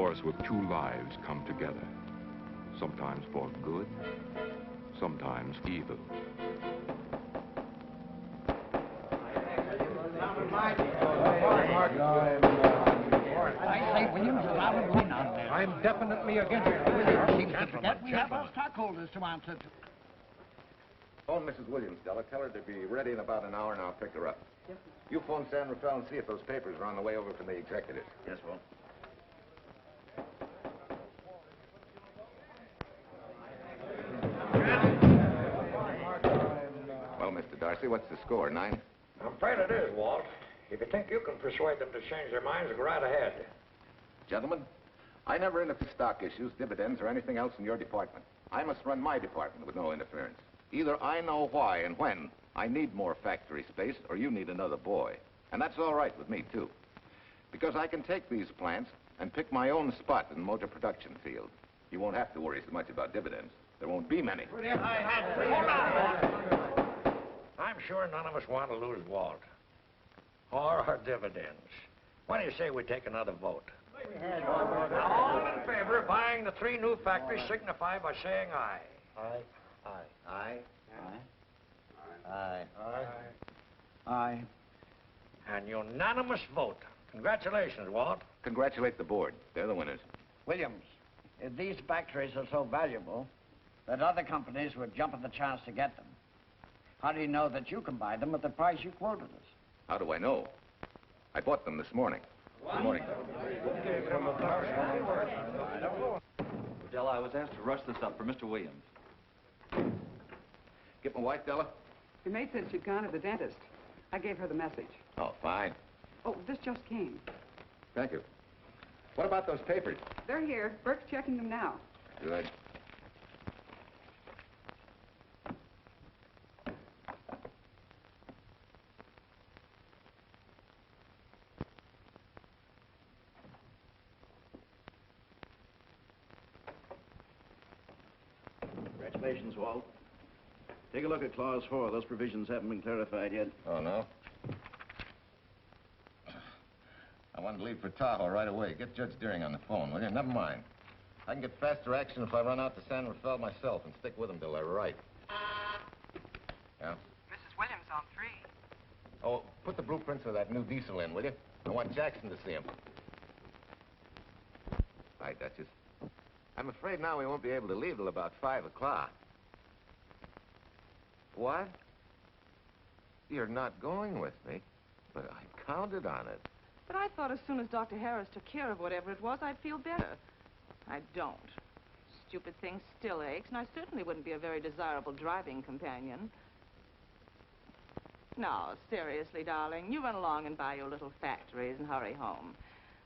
force with two lives come together. Sometimes for good, sometimes evil. I say Williams is out of line on there. I'm definitely against it. Williams seems to forget we have our stockholders to answer to. Phone Mrs. Williams, Della. Tell her to be ready in about an hour, and I'll pick her up. Yes, sir. You phone San Rafael and see if those papers are on the way over from the executives. Yes, Walt. Well, Mr. Darcy, what's the score? 9? I'm afraid it is, Walt. If you think you can persuade them to change their minds, go right ahead. Gentlemen, I never interfere stock issues, dividends, or anything else in your department. I must run my department with no interference. Either I know why and when I need more factory space, or you need another boy. And that's all right with me, too. Because I can take these plants and pick my own spot in the motor production field. You won't have to worry so much about dividends. There won't be many. Hold on. I'm sure none of us want to lose Walt. Or our dividends. Why do you say we take another vote? Now, all in favor of buying the 3 new factories signify by saying aye. Aye. Aye. Aye. Aye. Aye. Aye. An unanimous vote. Congratulations, Walt. Congratulate the board. They're the winners. Williams, if these factories are so valuable that other companies would jump at the chance to get them, how do you know that you can buy them at the price you quoted us? How do I know? I bought them this morning. Good morning. Della, I was asked to rush this up for Mr. Williams. Get my wife, Della? Your maid said she'd gone to the dentist. I gave her the message. Oh, fine. Oh, this just came. Thank you. What about those papers? They're here. Burke's checking them now. Good. Congratulations, Walt. Take a look at Clause 4. Those provisions haven't been clarified yet. Oh, no? I wanted to leave for Tahoe right away. Get Judge Deering on the phone, will you? Never mind. I can get faster action if I run out to San Rafael myself and stick with them till they're right. Yeah? Mrs. Williams on 3. Oh, put the blueprints of that new diesel in, will you? I want Jackson to see him. Hi, Duchess. I'm afraid now we won't be able to leave till about 5 o'clock. What? You're not going with me, but I counted on it. But I thought as soon as Dr. Harris took care of whatever it was, I'd feel better. I don't. Stupid thing still aches, and I certainly wouldn't be a very desirable driving companion. No, seriously, darling, you run along and buy your little factories and hurry home.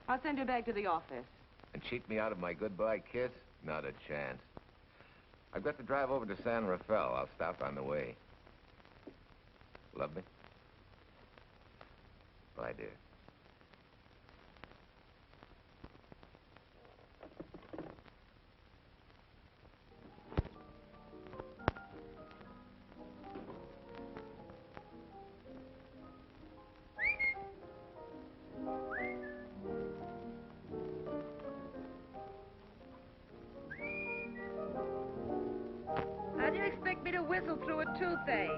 I'll send you back to the office. And cheat me out of my goodbye kiss? Not a chance. I've got to drive over to San Rafael. I'll stop on the way. Love me? Bye, dear. How do you expect me to whistle through a toothache?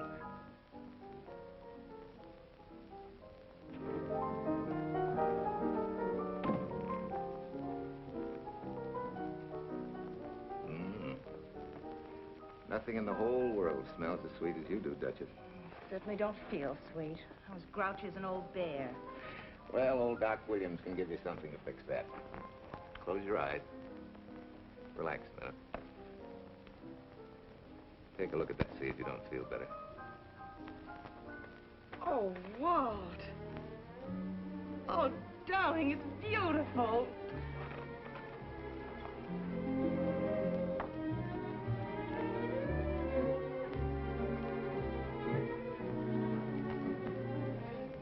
Nothing in the whole world smells as sweet as you do, Duchess. Certainly don't feel sweet. I was grouchy as an old bear. Well, old Doc Williams can give you something to fix that. Close your eyes. Relax a minute. Take a look at that, see if you don't feel better. Oh, Walt. Oh, darling, it's beautiful.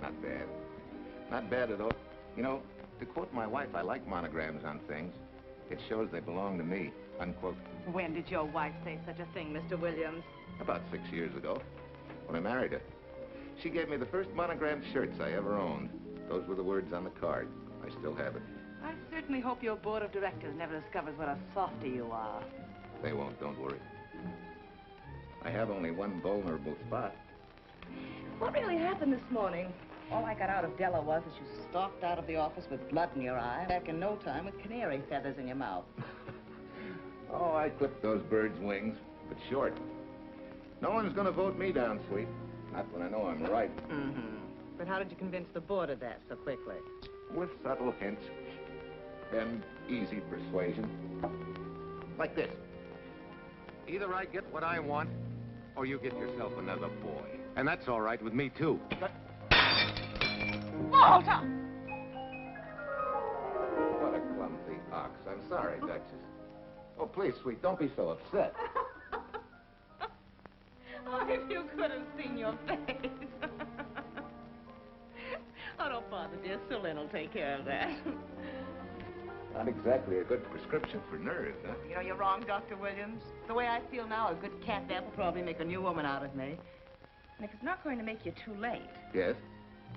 Not bad. Not bad at all. You know, to quote my wife, I like monograms on things. It shows they belong to me, unquote. When did your wife say such a thing, Mr. Williams? About 6 years ago, when I married her. She gave me the first monogrammed shirts I ever owned. Those were the words on the card. I still have it. I certainly hope your board of directors never discovers what a softy you are. They won't, don't worry. I have only one vulnerable spot. What really happened this morning? All I got out of Della was that you stalked out of the office with blood in your eye, back in no time with canary feathers in your mouth. Oh, I clipped those birds' wings, but short. No one's gonna vote me down, sweet. Not when I know I'm right. Mm-hmm. But how did you convince the board of that so quickly? With subtle hints and easy persuasion. Like this. Either I get what I want, or you get yourself another boy. And that's all right with me, too. But... Walter! What a clumsy ox. I'm sorry, Duchess. Oh, please, sweet, don't be so upset. Oh, if you could have seen your face. Oh, don't bother, dear. Sue Lynn will take care of that. Not exactly a good prescription for nerves, huh? You know, you're wrong, Dr. Williams. The way I feel now, a good catnap will probably make a new woman out of me. And if it's not going to make you too late... Yes?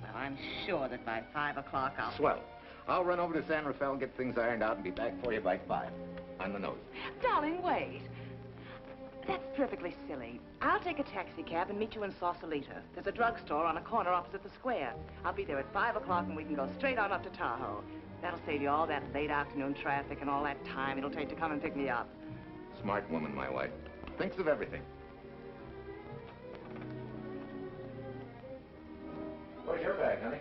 Well, I'm sure that by 5 o'clock I'll... Swell. I'll run over to San Rafael, get things ironed out, and be back for you by 5. On the nose. Darling, wait. That's perfectly silly. I'll take a taxi cab and meet you in Sausalito. There's a drugstore on a corner opposite the square. I'll be there at 5 o'clock and we can go straight on up to Tahoe. That'll save you all that late afternoon traffic and all that time it'll take to come and pick me up. Smart woman, my wife. Thinks of everything. Where's your bag, honey?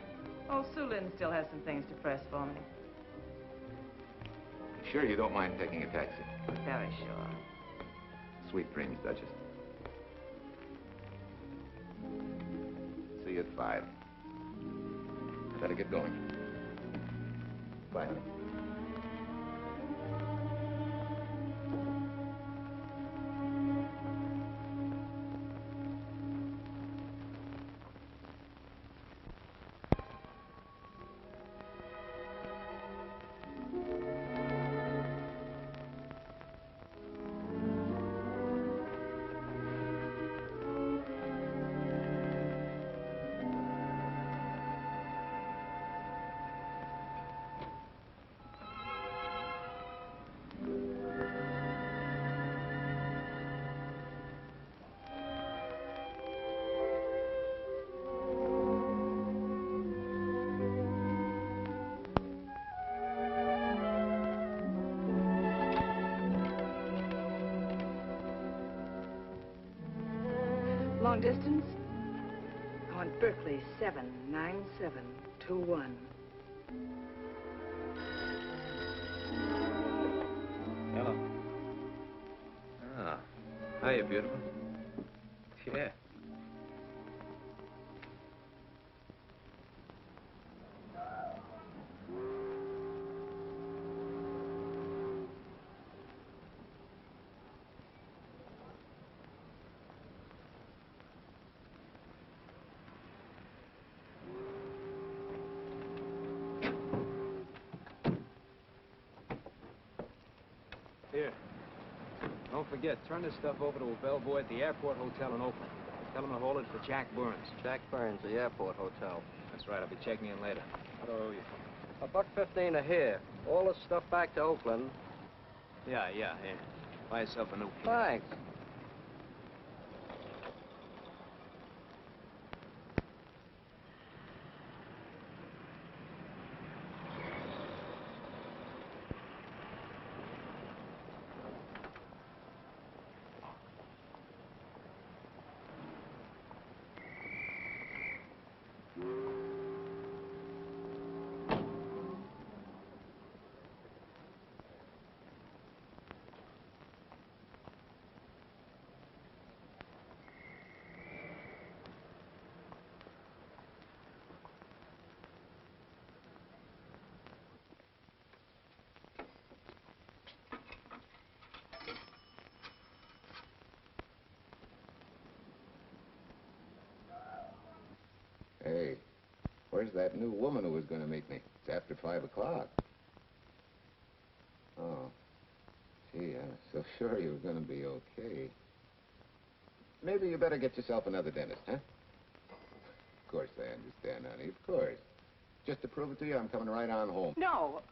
Oh, Sue Lynn still has some things to press for me. Sure you don't mind taking a taxi? Very sure. Sweet dreams, Duchess. See you at 5. Better get going. Bye, honey. Long distance? I want Berkeley 79721. Hello. Ah. Hiya, beautiful. Yeah. Here. Don't forget, turn this stuff over to a bellboy at the Airport Hotel in Oakland. Tell him to hold it for Jack Burns. Jack Burns, the Airport Hotel. That's right, I'll be checking in later. What do I owe you? $1.15 a here. All this stuff back to Oakland. Yeah, here. Buy yourself a new key. Thanks. Hey, where's that new woman who was going to meet me? It's after 5 o'clock. Oh. Gee, I was so sure you were going to be okay. Maybe you better get yourself another dentist, huh? Of course I understand, honey, of course. Just to prove it to you, I'm coming right on home. No,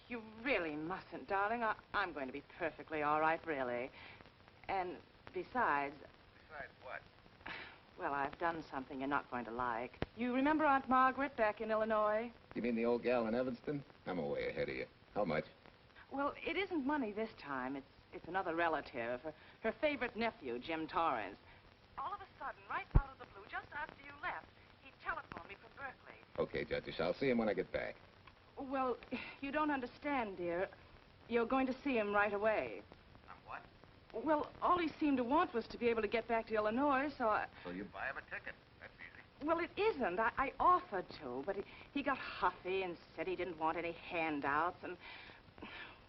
You really mustn't, darling. I'm going to be perfectly all right, really. And besides... Besides what? Well, I've done something you're not going to like. You remember Aunt Margaret back in Illinois? You mean the old gal in Evanston? I'm way ahead of you. How much? Well, it isn't money this time. It's another relative. Her favorite nephew, Jim Torrance. All of a sudden, right out of the blue, just after you left, he telephoned me from Berkeley. Okay, Judge, I'll see him when I get back. Well, you don't understand, dear. You're going to see him right away. What? Well, all he seemed to want was to be able to get back to Illinois, so I... So you buy him a ticket. That's easy. Well, it isn't. I offered to, but he got huffy and said he didn't want any handouts, and...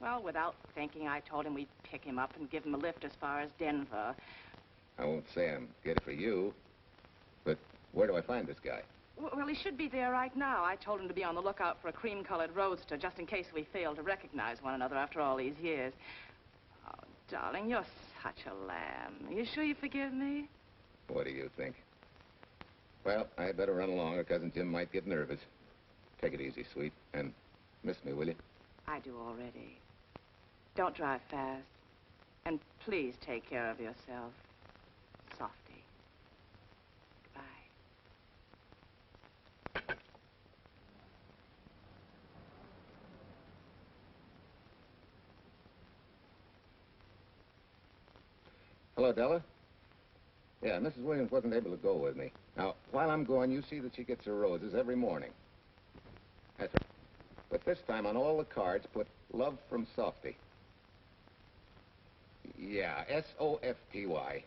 Well, without thinking, I told him we'd pick him up and give him a lift as far as Denver. I won't say I'm good for you, but where do I find this guy? Well, he should be there right now. I told him to be on the lookout for a cream-colored roadster, just in case we fail to recognize one another after all these years. Oh, darling, you're such a lamb. Are you sure you forgive me? What do you think? Well, I'd better run along, or Cousin Jim might get nervous. Take it easy, sweet, and miss me, will you? I do already. Don't drive fast. And please take care of yourself. Softy. Goodbye. Hello, Della. Yeah, Mrs. Williams wasn't able to go with me. Now, while I'm gone, you see that she gets her roses every morning. That's right. But this time, on all the cards, put love from Softy. Yeah, S-O-F-T-Y.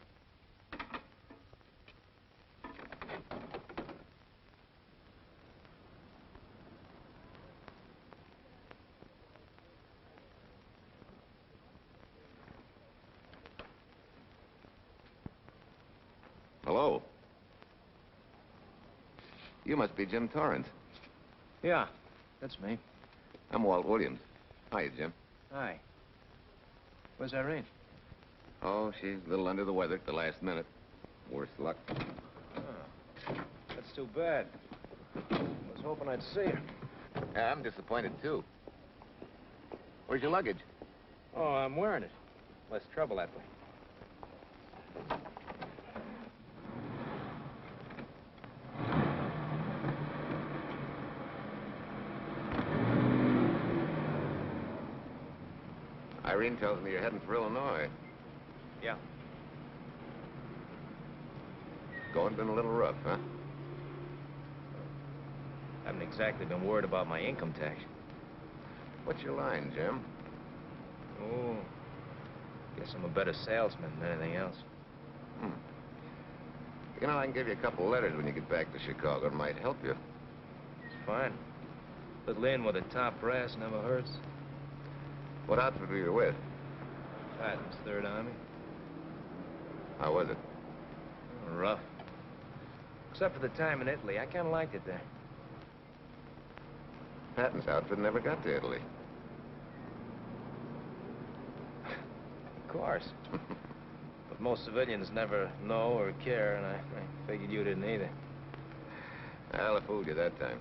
Hello. You must be Jim Torrance. Yeah, that's me. I'm Walt Williams. Hiya, Jim. Hi. Where's Irene? Oh, she's a little under the weather at the last minute. Worse luck. Oh, that's too bad. I was hoping I'd see her. Yeah, I'm disappointed, too. Where's your luggage? Oh, I'm wearing it. Less trouble that way. Irene tells me you're heading for Illinois. Yeah. Going been a little rough, huh? Haven't exactly been worried about my income tax. What's your line, Jim? Oh, guess I'm a better salesman than anything else. You know, I can give you a couple letters when you get back to Chicago. It might help you. It's fine. Little in with a top brass never hurts. What outfit were you with? Patton's Third Army. How was it? Rough. Except for the time in Italy. I kind of liked it there. Patton's outfit never got to Italy. Of course. But most civilians never know or care, and I figured you didn't either. Well, I fooled you that time.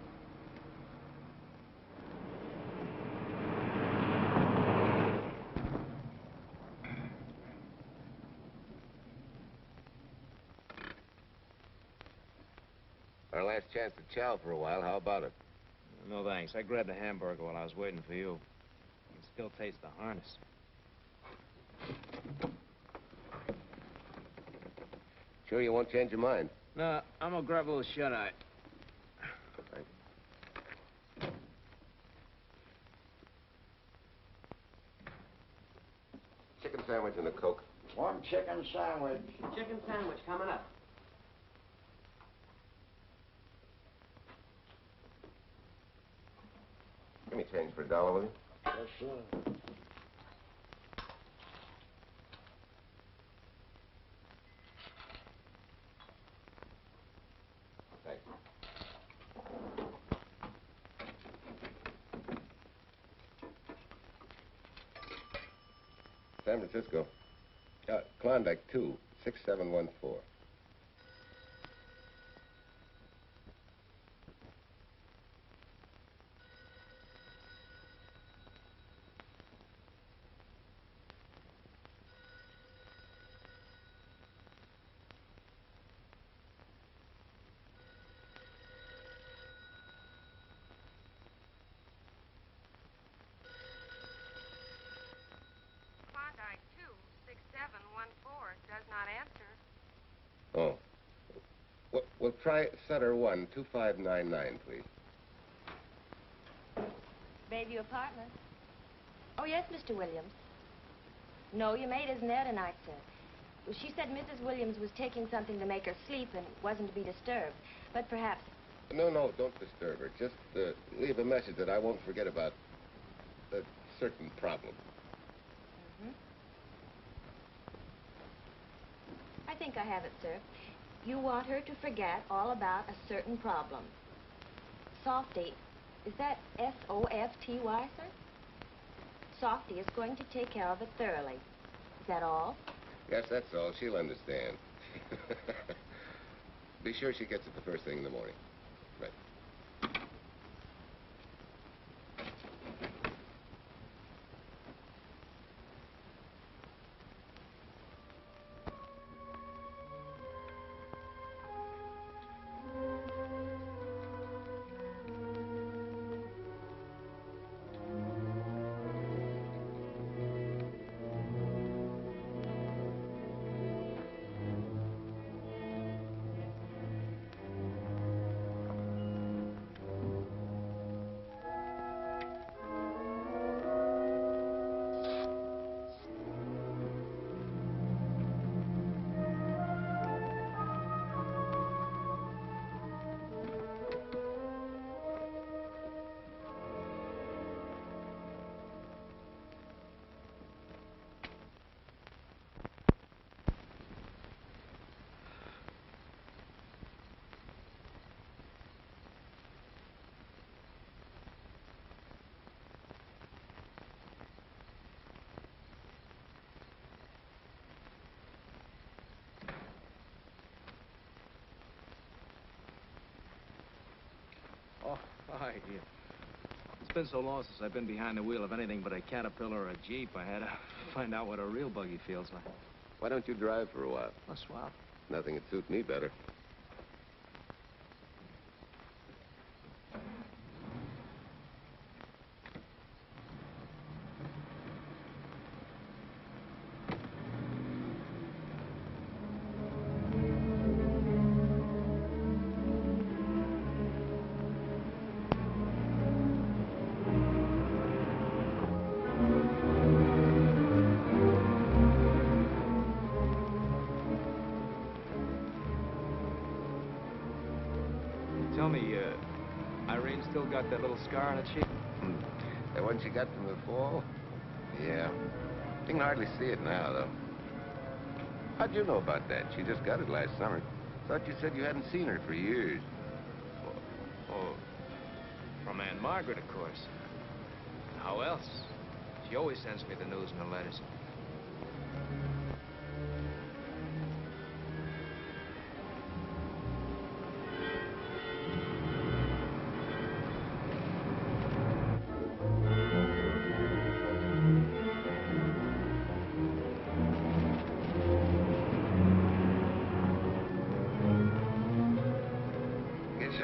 Our last chance to chow for a while. How about it? No, thanks. I grabbed a hamburger while I was waiting for you. I can still taste the harness. Sure you won't change your mind? No, I'm gonna grab a little shut-eye. Thank you. Chicken sandwich and a Coke. One chicken sandwich. Chicken sandwich coming up. Give me change for $1, will you? Yes, sir. Thanks. San Francisco. Klondike 2, 6714. We'll try Sutter 1, 2599, please. Bayview Apartments. Oh, yes, Mr. Williams. No, your maid isn't there tonight, sir. Well, she said Mrs. Williams was taking something to make her sleep and wasn't to be disturbed. But perhaps... No, don't disturb her. Just leave a message that I won't forget about a certain problem. Mm-hmm. I think I have it, sir. You want her to forget all about a certain problem. Softy. Is that S-O-F-T-Y, sir? Softy is going to take care of it thoroughly. Is that all? Yes, that's all. She'll understand. Be sure she gets it the first thing in the morning. Right. Oh, hi. It's been so long since I've been behind the wheel of anything but a Caterpillar or a Jeep. I had to find out what a real buggy feels like. Why don't you drive for a while? Oh, swell. Nothing would suit me better. Tell me, Irene still got that little scar on her cheek? The one she got from the fall? Yeah. You can hardly see it now, though. How'd you know about that? She just got it last summer. Thought you said you hadn't seen her for years. Oh, from Aunt Margaret, of course. How else? She always sends me the news in her letters.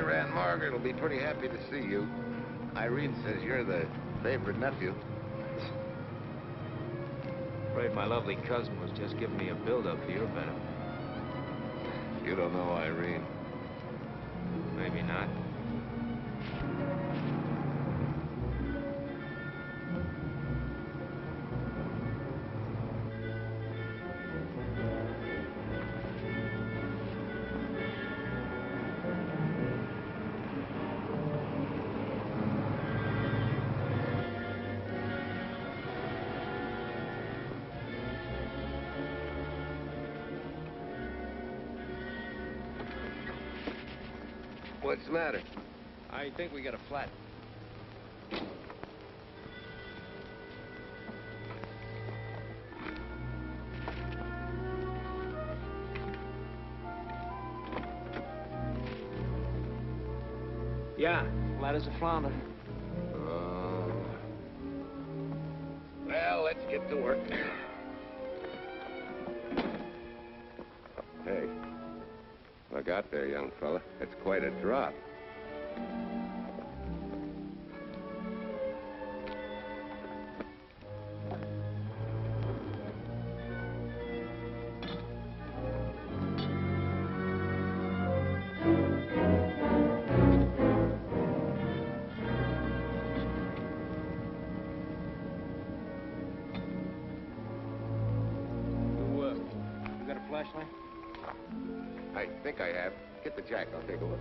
Aunt Margaret will be pretty happy to see you. Irene says you're the favorite nephew. Afraid my lovely cousin was just giving me a build-up for your benefit. You don't know Irene. Maybe not. What's the matter? I think we got a flat. Yeah, flat as a flounder. Well, let's get to work. Hey, look out there, young fella. That's quite a drop. I think I have. Get the jack. I'll take a look.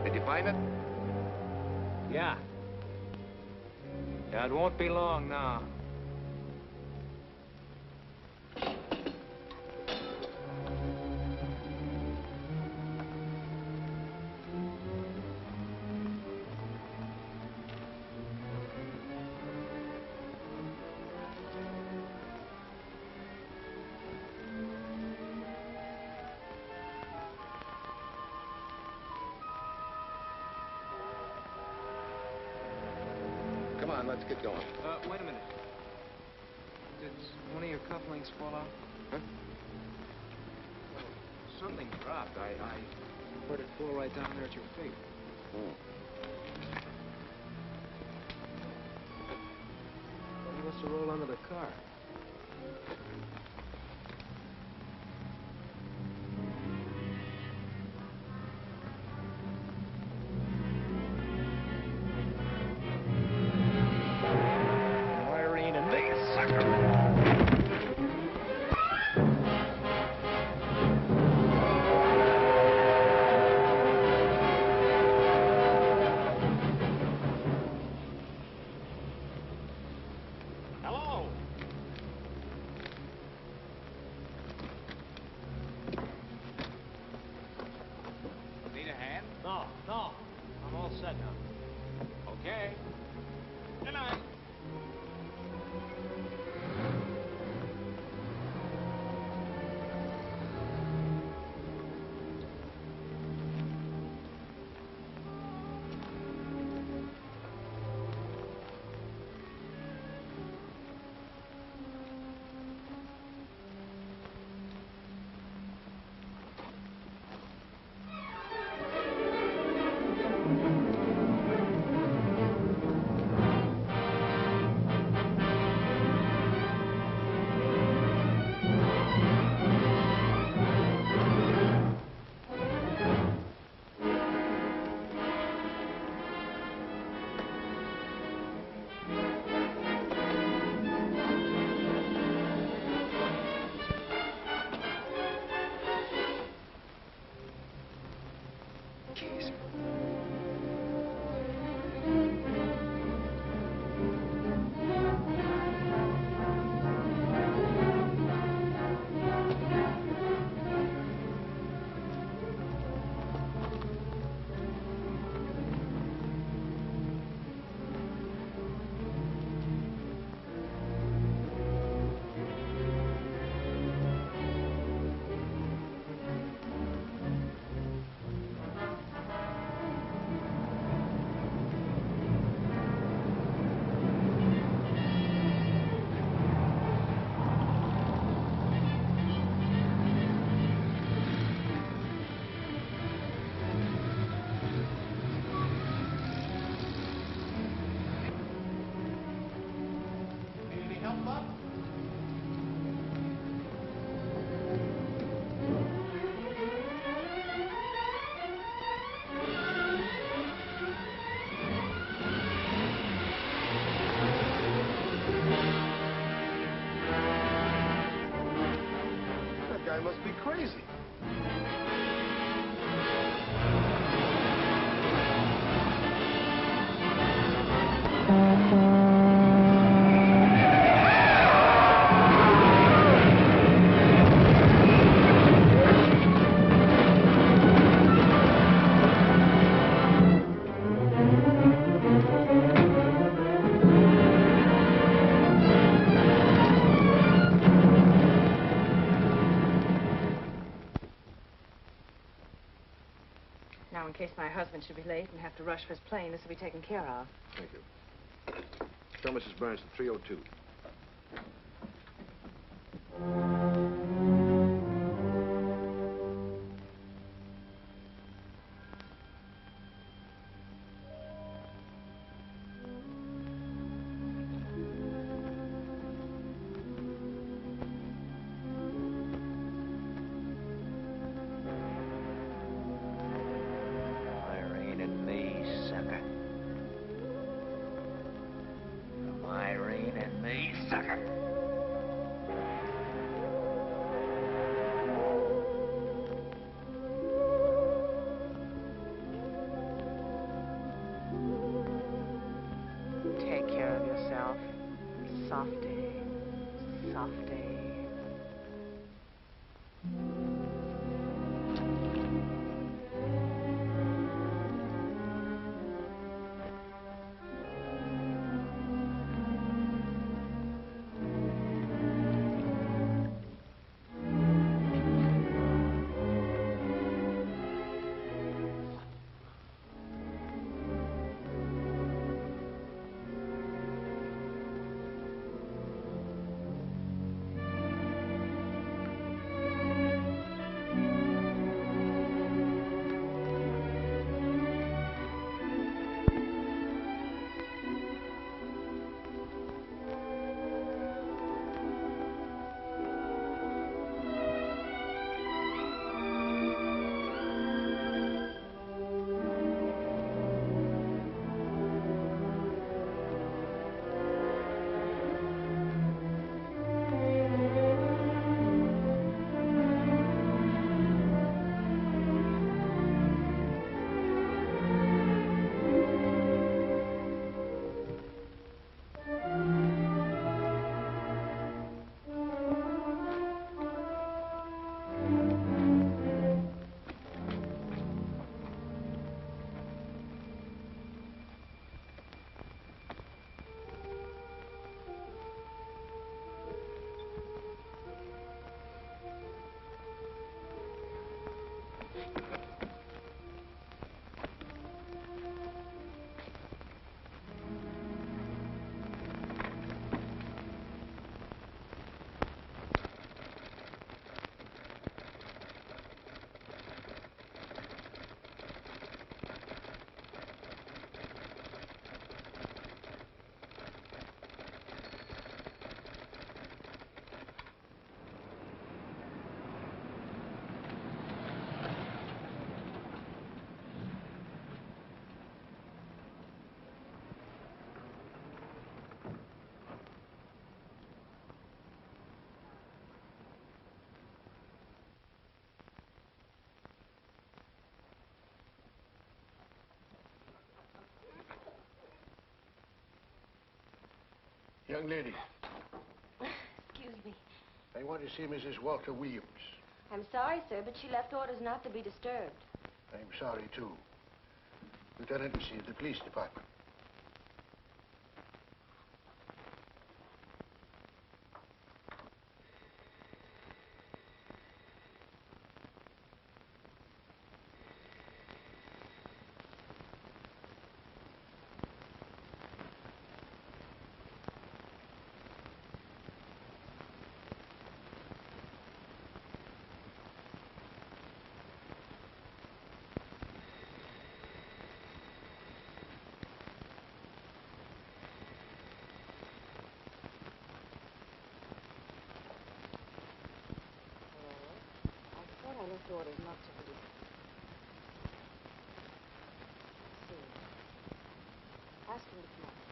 Did you find it? Yeah. Yeah, it won't be long now. Come on, let's get going. Wait a minute. Did one of your cufflinks fall off? Huh? Well, something dropped. I heard it fall right down there at your feet. Oh. Well, he must have rolled under the car. Must be crazy. Now, in case my husband should be late and have to rush for his plane, this will be taken care of. Thank you. Tell Mrs. Burns at 302. Softy. Softy. Young lady, Excuse me. I want to see Mrs. Walter Williams. I'm sorry, sir, but she left orders not to be disturbed. I'm sorry, too. Lieutenant, this is the police department. I left orders not to be. See. Ask him to come up.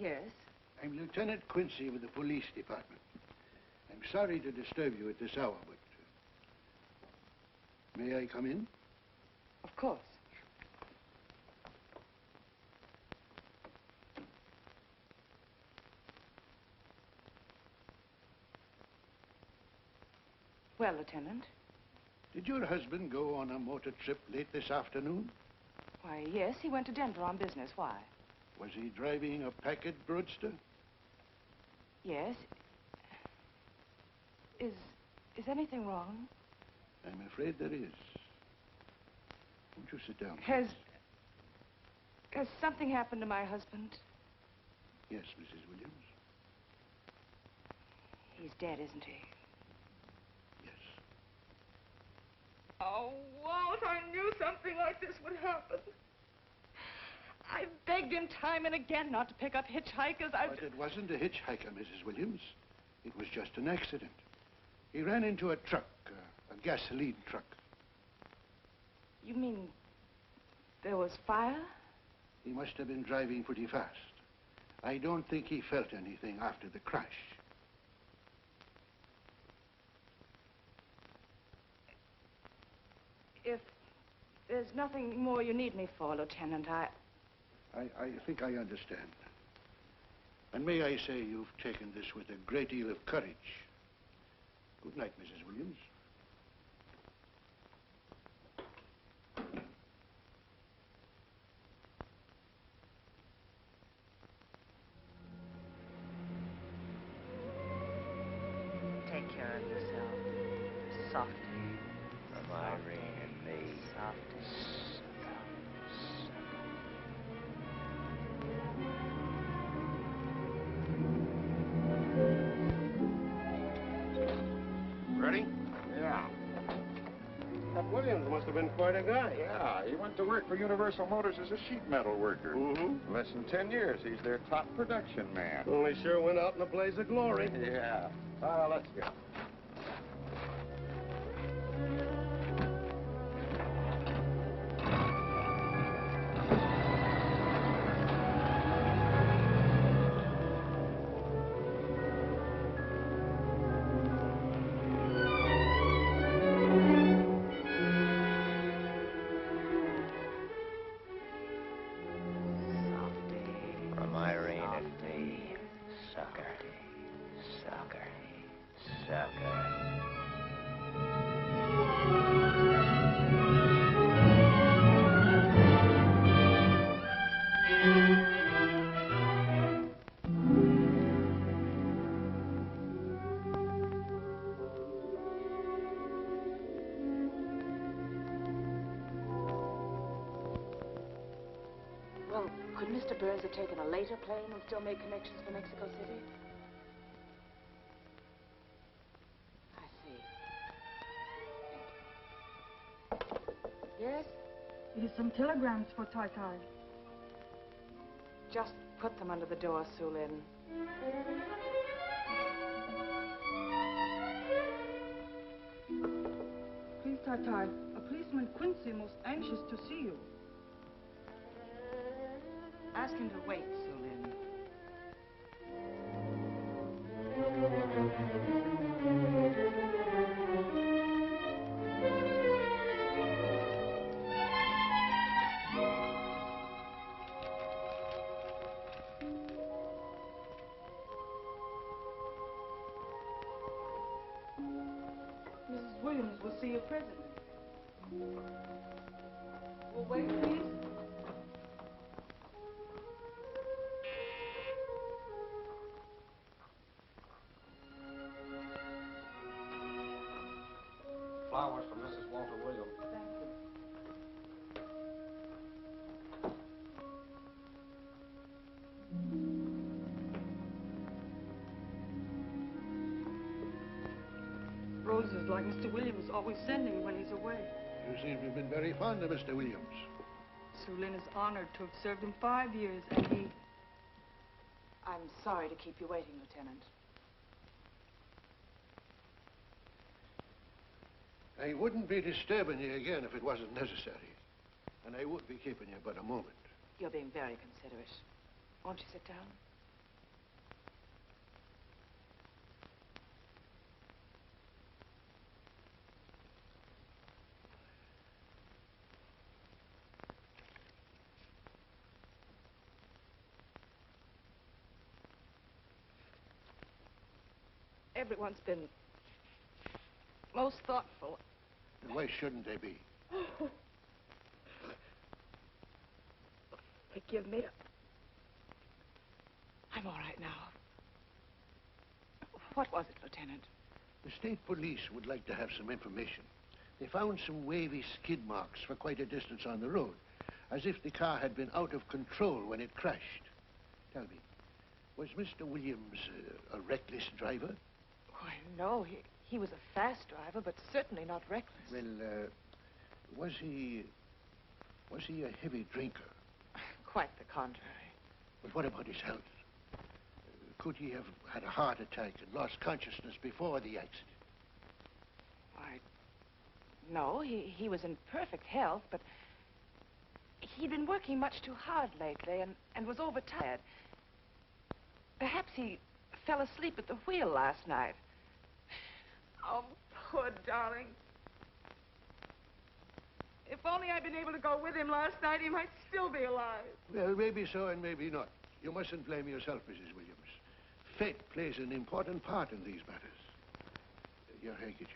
Yes? I'm Lieutenant Quincy with the police department. I'm sorry to disturb you at this hour, but... may I come in? Of course. Well, Lieutenant? Did your husband go on a motor trip late this afternoon? Why, yes, he went to Denver on business. Why? Was he driving a packet roadster? Yes? Is anything wrong? I'm afraid there is. Won't you sit down? Has something happened to my husband? Yes, Mrs. Williams. He's dead, isn't he? Yes. Oh, Walt, I knew something like this would happen. I begged him time and again not to pick up hitchhikers. But it wasn't a hitchhiker, Mrs. Williams. It was just an accident. He ran into a truck, a gasoline truck. You mean there was fire? He must have been driving pretty fast. I don't think he felt anything after the crash. If there's nothing more you need me for, Lieutenant, I think I understand. And may I say you've taken this with a great deal of courage. Good night, Mrs. Williams. take care of yourself. Softly. From Irene and me. Softly. Ready? Yeah. That Williams must have been quite a guy. Yeah, he went to work for Universal Motors as a sheet metal worker. Mm-hmm. Less than 10 years, he's their top production man. Well, he sure went out in a blaze of glory. Yeah. Let's go. From Irene and me. Sucker. Sucker. Sucker. Well, could Mr. Burns have taken a later plane and still made connections for Mexico City? I see. Yes? It is some telegrams for Tai Tai. Just put them under the door, Sue Lin. Please, Tai Tai, a policeman Quincy most anxious to see you. Ask him to wait, Sue Lin. Mrs. Williams will see you presently. Will wait, please. Flowers from Mrs. Walter Williams. Thank you. Roses like Mr. Williams always sending when he's away. You seem to have been very fond of Mr. Williams. Sue Lin is honored to have served him 5 years, and he... I'm sorry to keep you waiting, Lieutenant. I wouldn't be disturbing you again if it wasn't necessary. And I would be keeping you but a moment. You're being very considerate. Won't you sit down? Everyone's been most thoughtful. And why shouldn't they be? Forgive me. I'm all right now. What was it, Lieutenant? The state police would like to have some information. They found some wavy skid marks for quite a distance on the road, as if the car had been out of control when it crashed. Tell me, was Mr. Williams a reckless driver? Why, no, he was a fast driver, but certainly not reckless. Well, was he a heavy drinker? Quite the contrary. But what about his health? Could he have had a heart attack and lost consciousness before the accident? Why, no, he was in perfect health, but he'd been working much too hard lately and was overtired. Perhaps he fell asleep at the wheel last night. Oh, poor darling. If only I'd been able to go with him last night, he might still be alive. Well, maybe so and maybe not. You mustn't blame yourself, Mrs. Williams. Fate plays an important part in these matters. Your handkerchief.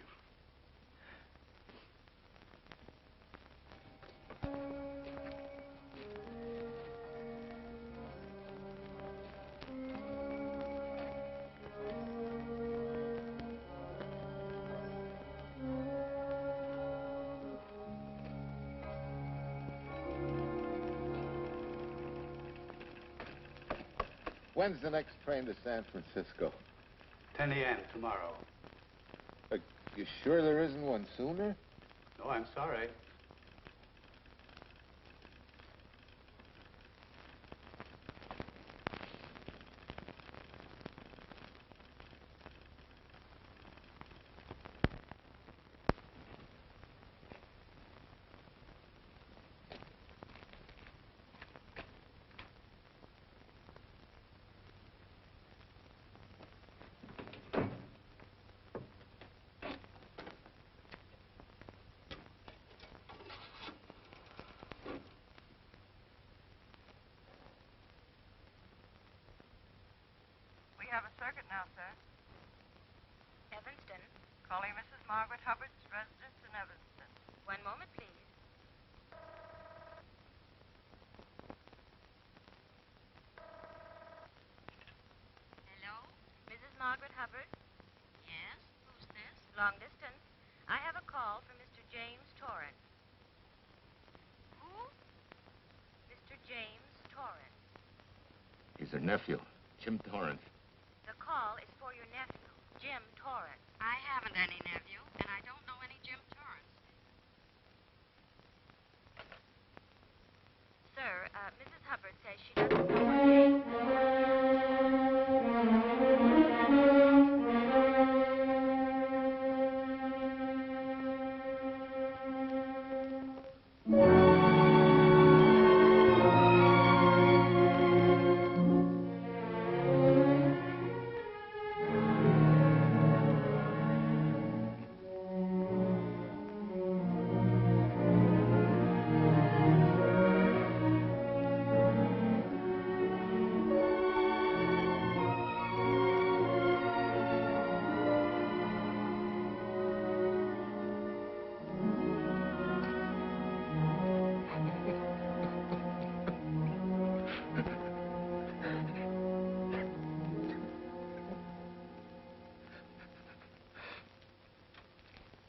When's the next train to San Francisco? 10 a.m. tomorrow. You sure there isn't one sooner? No, I'm sorry. We have a circuit now, sir. Evanston. Calling Mrs. Margaret Hubbard's residence in Evanston. One moment, please. Hello? Mrs. Margaret Hubbard? Yes? Who's this? Long distance. I have a call from Mr. James Torrance. Who? Mr. James Torrance. He's her nephew, Jim Torrance. The call is for your nephew, Jim Torrance. I haven't any nephew, and I don't know any Jim Torrance. Sir, Mrs. Hubbard says she doesn't know what James...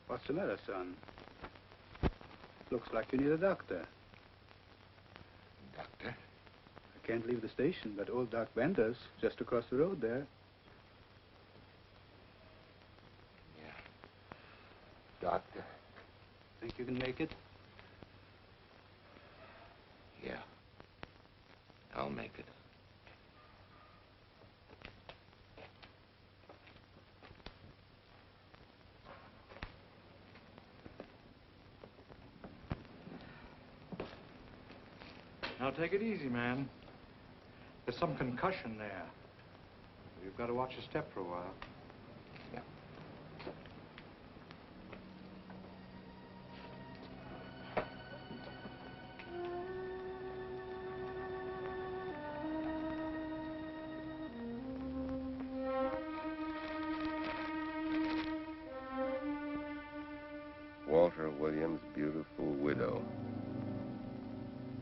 What's the matter, son? Looks like you need a doctor. Doctor? I can't leave the station, but old Doc Bender's just across the road there. Yeah. Doctor? Think you can make it? Yeah. I'll make it. Now, take it easy, man. There's some concussion there. You've got to watch your step for a while. Yeah. Walter Williams' beautiful widow,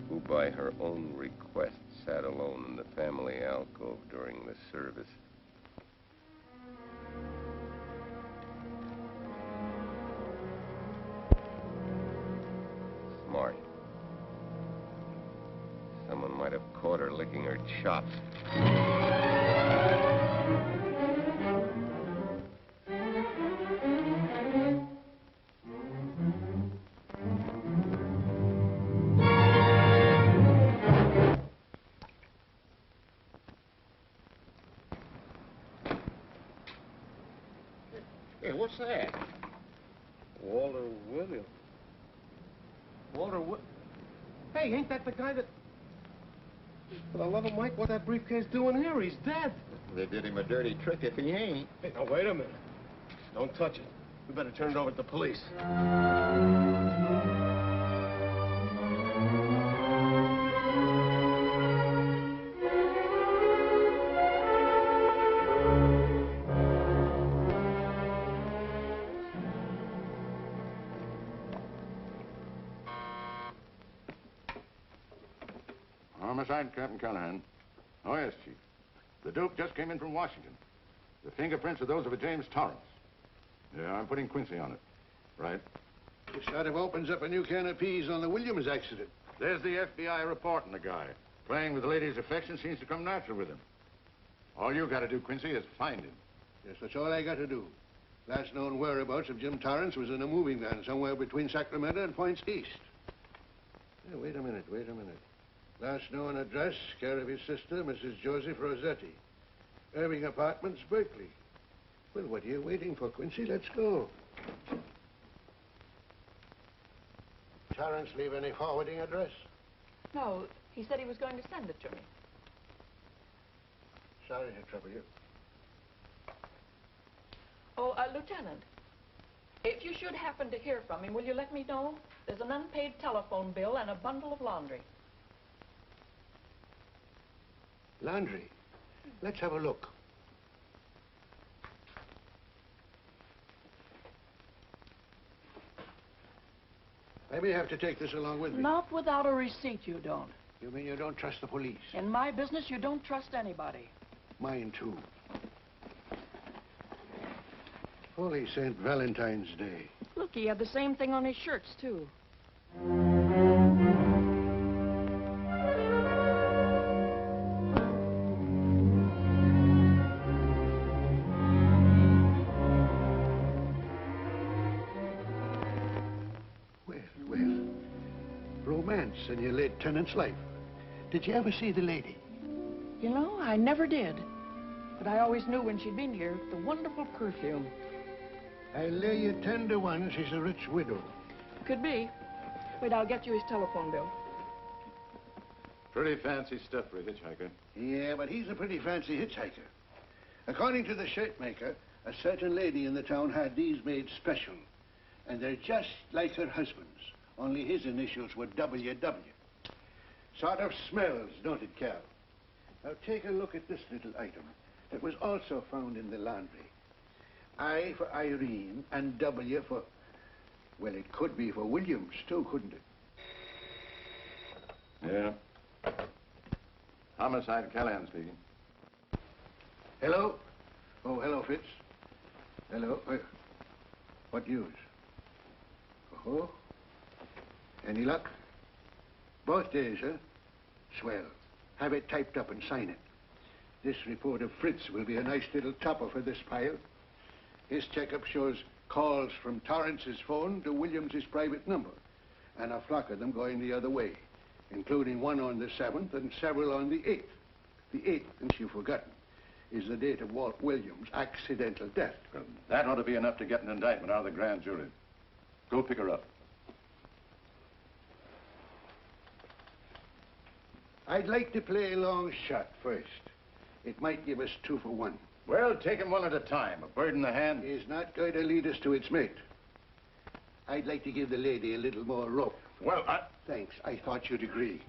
who by her own request sat alone in the family alcove during the service. have caught her licking her chops. Hey, what's that? Walter Williams. Hey, ain't that the guy that... For the love of Mike, what's that briefcase doing here? He's dead. They did him a dirty trick if he ain't. Hey, now, wait a minute. Don't touch it. We better turn it over to the police. Homicide, Captain Callahan. Oh, yes, Chief. The dope just came in from Washington. The fingerprints are those of a James Torrance. Yeah, I'm putting Quincy on it. Right. It sort of opens up a new can of peas on the Williams accident. There's the FBI reporting the guy. Playing with the lady's affection seems to come natural with him. All you got to do, Quincy, is find him. Yes, that's all I got to do. Last known whereabouts of Jim Torrance was in a moving van somewhere between Sacramento and Points East. Hey, wait a minute. Last known address, care of his sister, Mrs. Joseph Rossetti. Irving Apartments, Berkeley. Well, what are you waiting for, Quincy? Let's go. Torrance leave any forwarding address? No, he said he was going to send it to me. Sorry to trouble you. Oh, Lieutenant, if you should happen to hear from him, will you let me know? There's an unpaid telephone bill and a bundle of laundry. Laundry? Let's have a look. I may have to take this along with me. Not without a receipt, you don't. You mean you don't trust the police? In my business, you don't trust anybody. Mine, too. Holy St. Valentine's Day. Look, he had the same thing on his shirts, too. Romance in your late tenant's life. Did you ever see the lady? You know, I never did. But I always knew when she'd been here, the wonderful perfume. I'll lay you 10 to 1 she's a rich widow. Could be. Wait, I'll get you his telephone bill. Pretty fancy stuff for a hitchhiker. Yeah, but he's a pretty fancy hitchhiker. According to the shirt maker, a certain lady in the town had these made special. And they're just like her husband's. Only his initials were WW. Sort of smells, don't it, Cal? Now take a look at this little item that was also found in the laundry. I for Irene and W for... Well, it could be for Williams, too, couldn't it? Yeah. Homicide, Callahan speaking. Hello? Oh, hello, Fitz. Hello. What news? Oh? Any luck? Both days, huh? Swell. Have it typed up and sign it. This report of Fritz will be a nice little topper for this pile. His checkup shows calls from Torrance's phone to Williams's private number, and a flock of them going the other way, including one on the 7th and several on the 8th. The 8th, and you've forgotten, is the date of Walt Williams' accidental death. Well, that ought to be enough to get an indictment out of the grand jury. Go pick her up. I'd like to play a long shot first. It might give us 2 for 1. Well, take them one at a time. A bird in the hand is not going to lead us to its mate. I'd like to give the lady a little more rope. Well, Thanks. I thought you'd agree.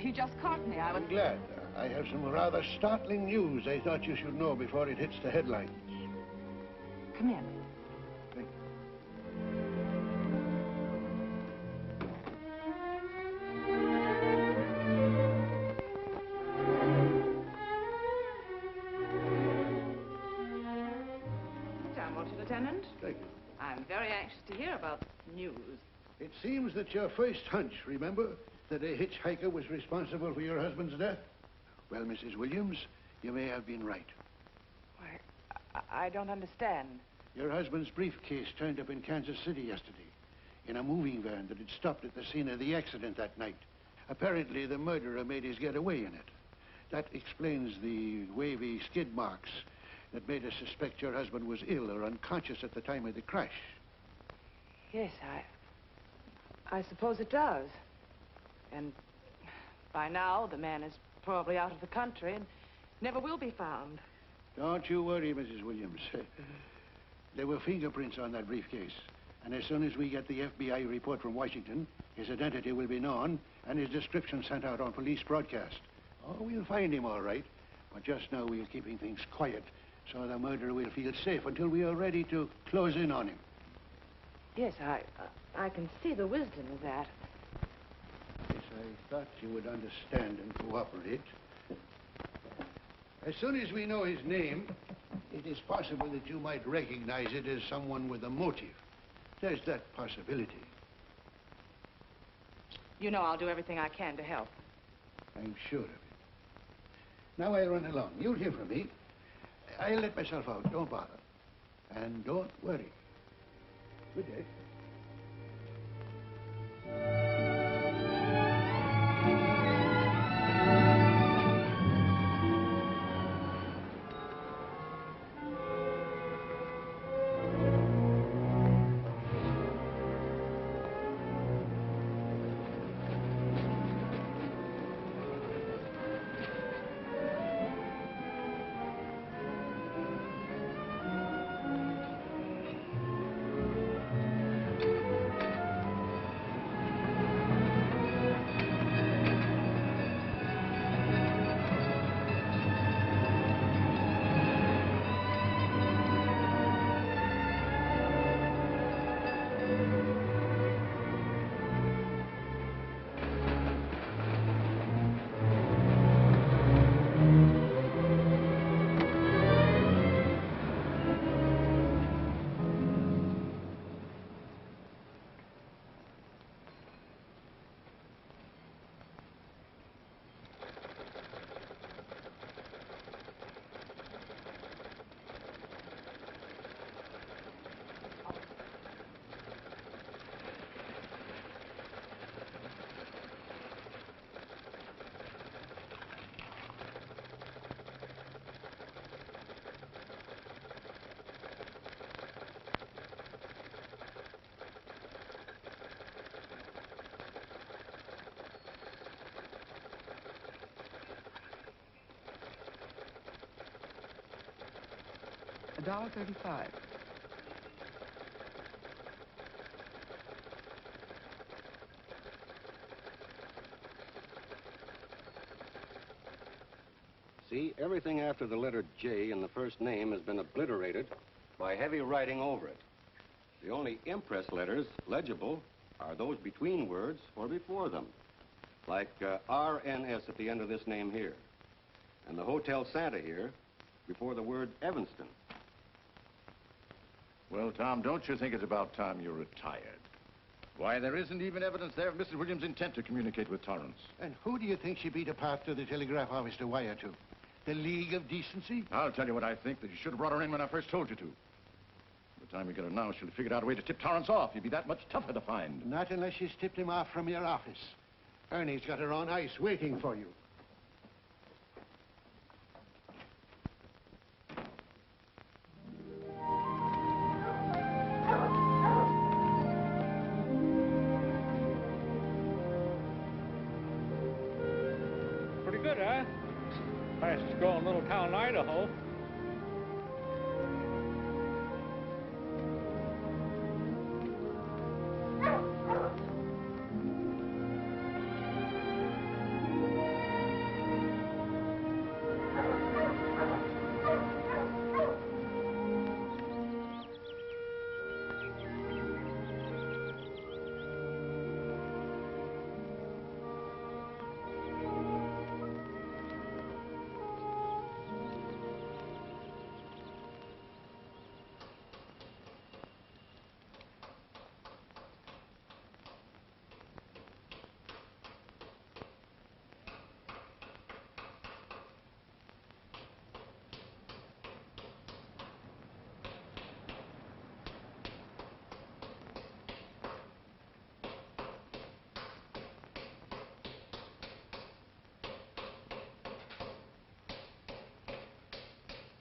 You just caught me. I'm glad. I have some rather startling news I thought you should know before it hits the headlines. Come in. Sit down, won't you, Lieutenant? Thank you. I'm very anxious to hear about news. It seems that your first hunch, remember, that a hitchhiker was responsible for your husband's death? Well, Mrs. Williams, you may have been right. I don't understand. Your husband's briefcase turned up in Kansas City yesterday in a moving van that had stopped at the scene of the accident that night. Apparently, the murderer made his getaway in it. That explains the wavy skid marks that made us suspect your husband was ill or unconscious at the time of the crash. Yes, I suppose it does. And by now, the man is probably out of the country and never will be found. Don't you worry, Mrs. Williams. There were fingerprints on that briefcase. And as soon as we get the FBI report from Washington, his identity will be known and his description sent out on police broadcast. Oh, we'll find him all right. But just now we're keeping things quiet so the murderer will feel safe until we are ready to close in on him. Yes, I can see the wisdom of that. Yes, I thought you would understand and cooperate. As soon as we know his name, it is possible that you might recognize it as someone with a motive. There's that possibility. You know I'll do everything I can to help. I'm sure of it. Now I'll run along. You'll hear from me. I'll let myself out. Don't bother. And don't worry. Good day. $1.35. See, everything after the letter J in the first name has been obliterated by heavy writing over it. The only impress letters legible are those between words or before them, like RNS at the end of this name here, and the Hotel Santa here before the word Evanston. Well, Tom, don't you think it's about time you retired? Why, there isn't even evidence there of Mrs. Williams' intent to communicate with Torrance. And who do you think she beat apart to the telegraph office to wire to? The League of Decency? I'll tell you what I think, that you should have brought her in when I first told you to. By the time we get her now, she'll have figured out a way to tip Torrance off. He'd be that much tougher to find. Not unless she's tipped him off from your office. Ernie's got her on ice waiting for you. Pretty good, huh? Fastest growing little town in Idaho.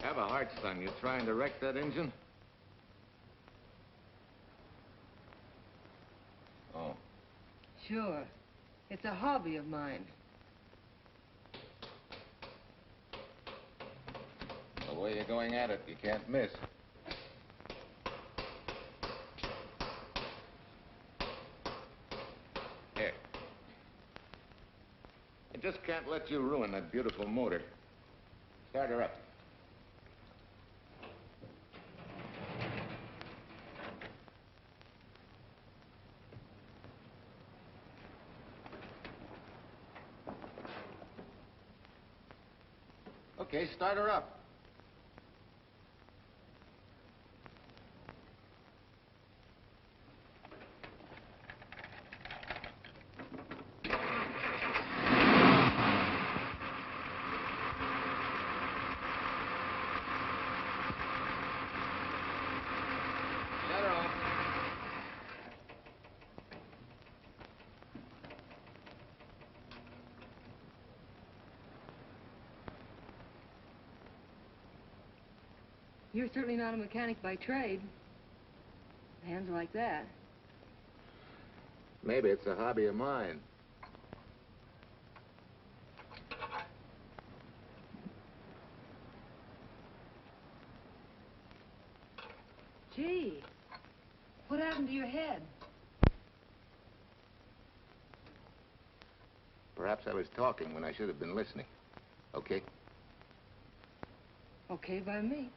Have a heart, son. You trying to wreck that engine? Oh. Sure. It's a hobby of mine. The way you're going at it, you can't miss. Here. I just can't let you ruin that beautiful motor. Start her up. Okay, start her up. Shut her off. You're certainly not a mechanic by trade. Hands are like that. Maybe it's a hobby of mine. Gee, what happened to your head? Perhaps I was talking when I should have been listening. Okay? Okay by me.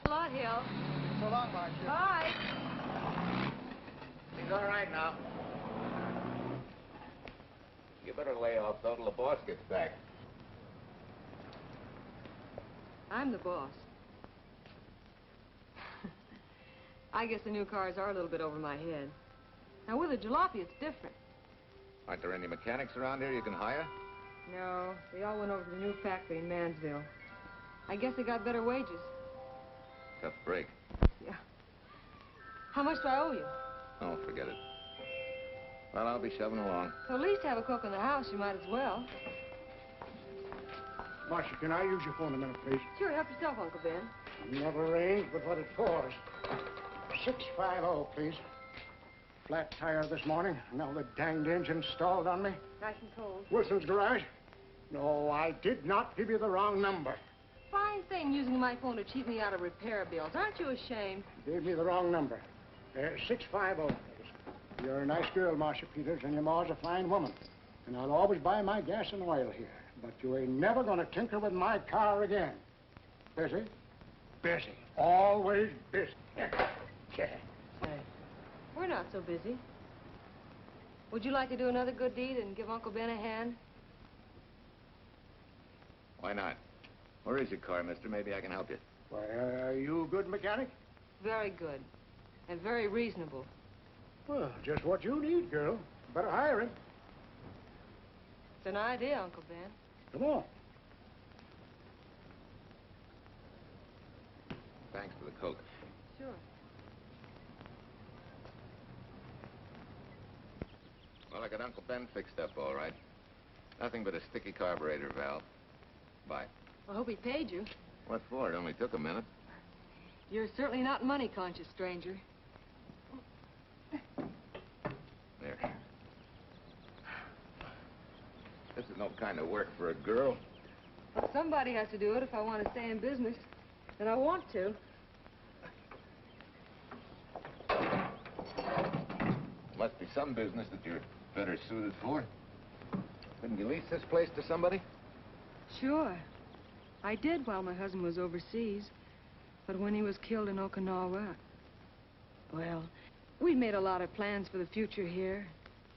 A lot, Hill. So long, Marcia. Bye. He's all right now. You better lay off though till the boss gets back. I'm the boss. I guess the new cars are a little bit over my head. Now, with a jalopy, it's different. Aren't there any mechanics around here you can hire? No, they all went over to the new factory in Mansville. I guess they got better wages. Tough break. Yeah. How much do I owe you? Oh, forget it. Well, I'll be shoving along. So at least have a cook in the house. You might as well. Marcia, can I use your phone a minute, please? Sure, help yourself, Uncle Ben. Never arranged but what it caused. 650, please. Flat tire this morning. Now the danged engine stalled on me. Nice and cold. Wilson's garage? No, I did not give you the wrong number. Fine thing using my phone to cheat me out of repair bills. Aren't you ashamed? Gave me the wrong number. 650, please. You're a nice girl, Marcia Peters, and your ma's a fine woman. And I'll always buy my gas and oil here. But you ain't never gonna tinker with my car again. Busy? Busy. Always busy. Say, we're not so busy. Would you like to do another good deed and give Uncle Ben a hand? Why not? Where is your car, mister? Maybe I can help you. Why, are you a good mechanic? Very good. And very reasonable. Well, just what you need, girl. Better hire him. It's an idea, Uncle Ben. Come on. Thanks for the Coke. Sure. Well, I got Uncle Ben fixed up all right. Nothing but a sticky carburetor valve. Bye. I hope he paid you. What for? It only took a minute. You're certainly not money-conscious, stranger. There. This is no kind of work for a girl. But somebody has to do it if I want to stay in business. And I want to. Must be some business that you're better suited for. Couldn't you lease this place to somebody? Sure. I did while my husband was overseas. But when he was killed in Okinawa, well, we'd made a lot of plans for the future here.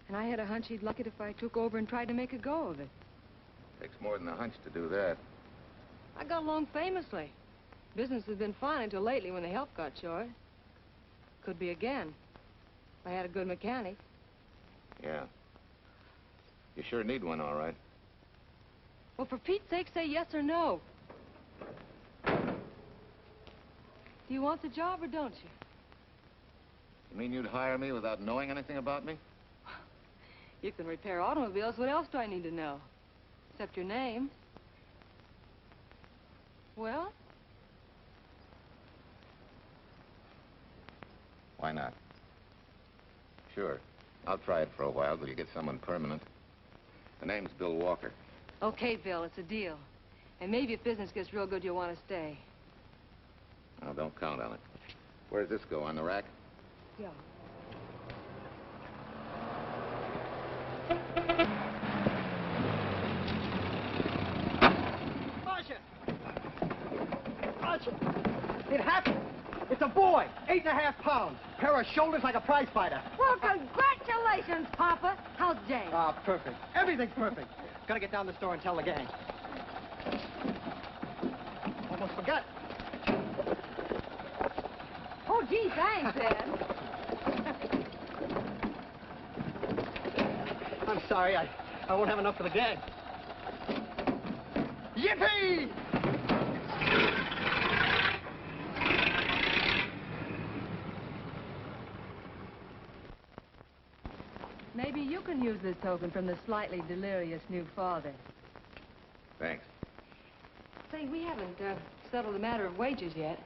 And I had a hunch he'd like it if I took over and tried to make a go of it. Takes more than a hunch to do that. I got along famously. Business has been fine until lately when the help got short. Could be again. If I had a good mechanic. Yeah. You sure need one, all right. Well, for Pete's sake, say yes or no. Do you want the job or don't you? You mean you'd hire me without knowing anything about me? You can repair automobiles. What else do I need to know? Except your name. Well? Why not? Sure. I'll try it for a while till you get someone permanent. The name's Bill Walker. Okay, Bill, it's a deal. And maybe if business gets real good, you'll want to stay. Oh, don't count on it. Where does this go, on the rack? Yeah. Marcia! Marcia! It happened! It's a boy, 8.5 pounds. Pair of shoulders like a prize fighter. Well, congratulations, Papa. How's Jane? Ah, perfect. Everything's perfect. Gotta get down to the store and tell the gang. Almost forgot. Oh, gee, thanks, Ed. I'm sorry, I won't have enough for the gang. Yippee! Maybe you can use this token from the slightly delirious new father. Thanks. Say, we haven't settled the matter of wages yet.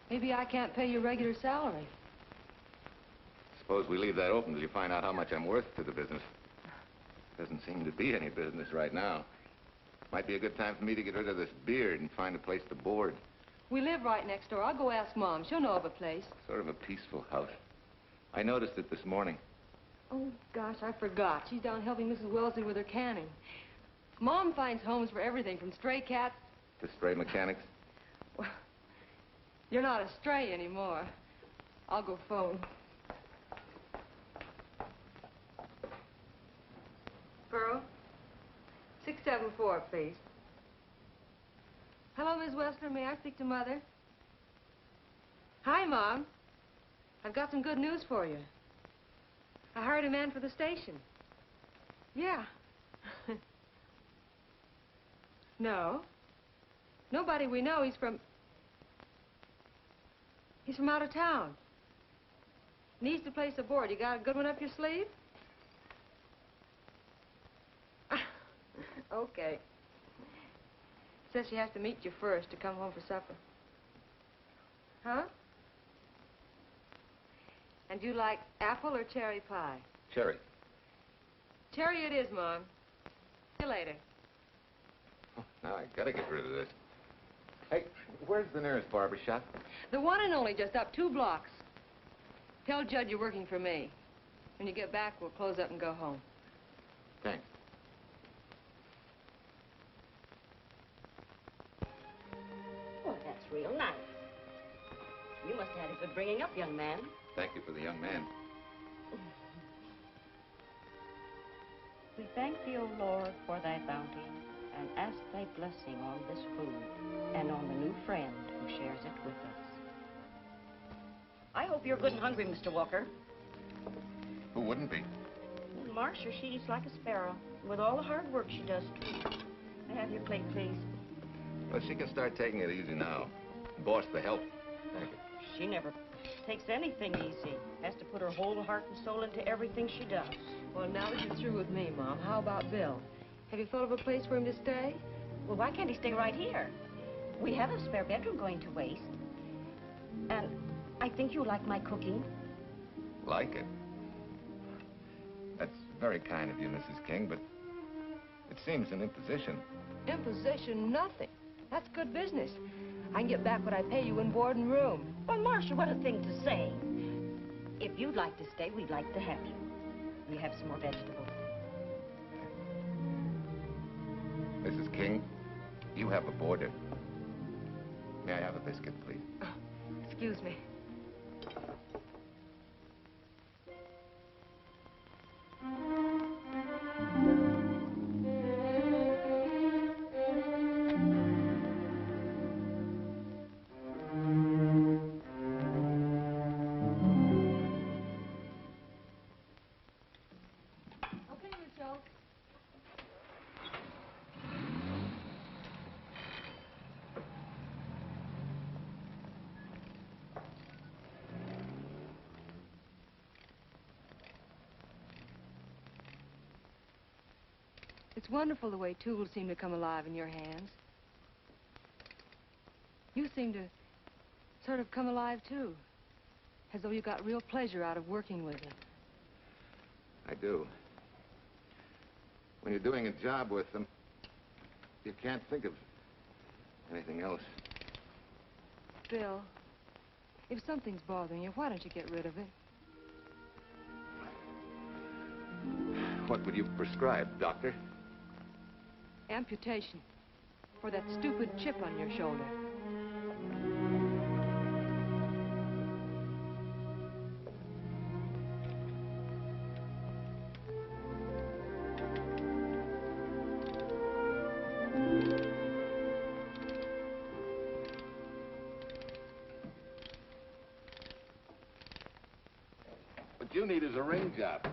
Maybe I can't pay your regular salary. Suppose we leave that open till you find out how much I'm worth to the business. Doesn't seem to be any business right now. Might be a good time for me to get rid of this beard and find a place to board. We live right next door. I'll go ask Mom. She'll know of a place. Sort of a peaceful house. I noticed it this morning. Oh, gosh, I forgot. She's down helping Mrs. Wellesley with her canning. Mom finds homes for everything from stray cats... To stray mechanics? Well, you're not a stray anymore. I'll go phone. Pearl, 674, please. Hello, Miss Westler. May I speak to Mother? Hi, Mom. I've got some good news for you. I hired a man for the station. Yeah. No. Nobody we know. He's from out of town. Needs to place a board. You got a good one up your sleeve? Okay. Says she has to meet you first to come home for supper. Huh? And you like apple or cherry pie? Cherry. Cherry it is, Mom. See you later. Now I gotta get rid of this. Hey, where's the nearest barber shop? The one and only, just up 2 blocks. Tell Judd you're working for me. When you get back, we'll close up and go home. Thanks. Well, that's real nice. You must have had a good bringing up, young man. Thank you for the young man. We thank thee, O Lord, for thy bounty, and ask thy blessing on this food, and on the new friend who shares it with us. I hope you're good and hungry, Mr. Walker. Who wouldn't be? Marcia, she eats like a sparrow, with all the hard work she does, too. May I have your plate, please? Well, she can start taking it easy now. Boss, the help. Thank you. She never takes anything easy. Has to put her whole heart and soul into everything she does. Well, now that you're through with me, Mom, how about Bill? Have you thought of a place for him to stay? Well, why can't he stay right here? We have a spare bedroom going to waste. And I think you like my cooking. Like it? That's very kind of you, Mrs. King, but it seems an imposition. Imposition? Nothing. That's good business. I can get back what I pay you in board and room. Well, Marcia, what a thing to say. If you'd like to stay, we'd like to have you. We have some more vegetables. Mrs. King, you have a boarder. May I have a biscuit, please? Oh, excuse me. It's wonderful the way tools seem to come alive in your hands. You seem to sort of come alive, too. As though you got real pleasure out of working with them. I do. When you're doing a job with them, you can't think of anything else. Bill, if something's bothering you, why don't you get rid of it? What would you prescribe, doctor? Amputation. For that stupid chip on your shoulder. What you need is a ring job.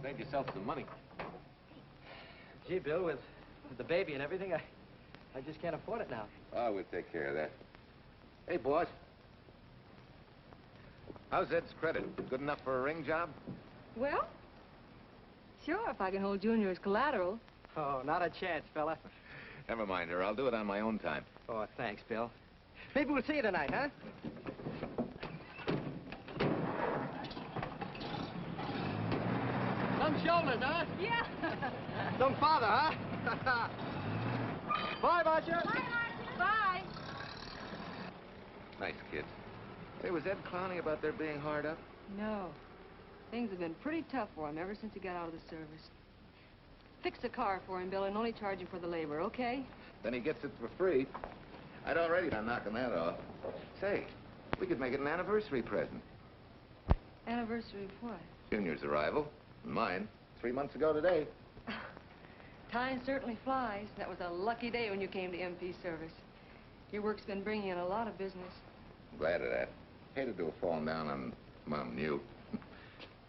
Save yourself some money. Gee, Bill, with the baby and everything, I just can't afford it now. Oh, we'll take care of that. Hey, boss. How's Ed's credit? Good enough for a ring job? Well, sure, if I can hold Junior as collateral. Oh, not a chance, fella. Never mind her. I'll do it on my own time. Oh, thanks, Bill. Maybe we'll see you tonight, huh? Some shoulders, huh? Yeah. Some father, huh? Bye, Marcia. Bye, Marcia. Bye. Nice kids. Hey, was Ed clowning about their being hard up? No. Things have been pretty tough for him ever since he got out of the service. Fix a car for him, Bill, and only charge him for the labor, okay? Then he gets it for free. I'd already been knocking that off. Say, we could make it an anniversary present. Anniversary of what? Junior's arrival, and mine, 3 months ago today. Time certainly flies. That was a lucky day when you came to MP service. Your work's been bringing in a lot of business. I'm glad of that. Hated to have fallen down on Mom and you.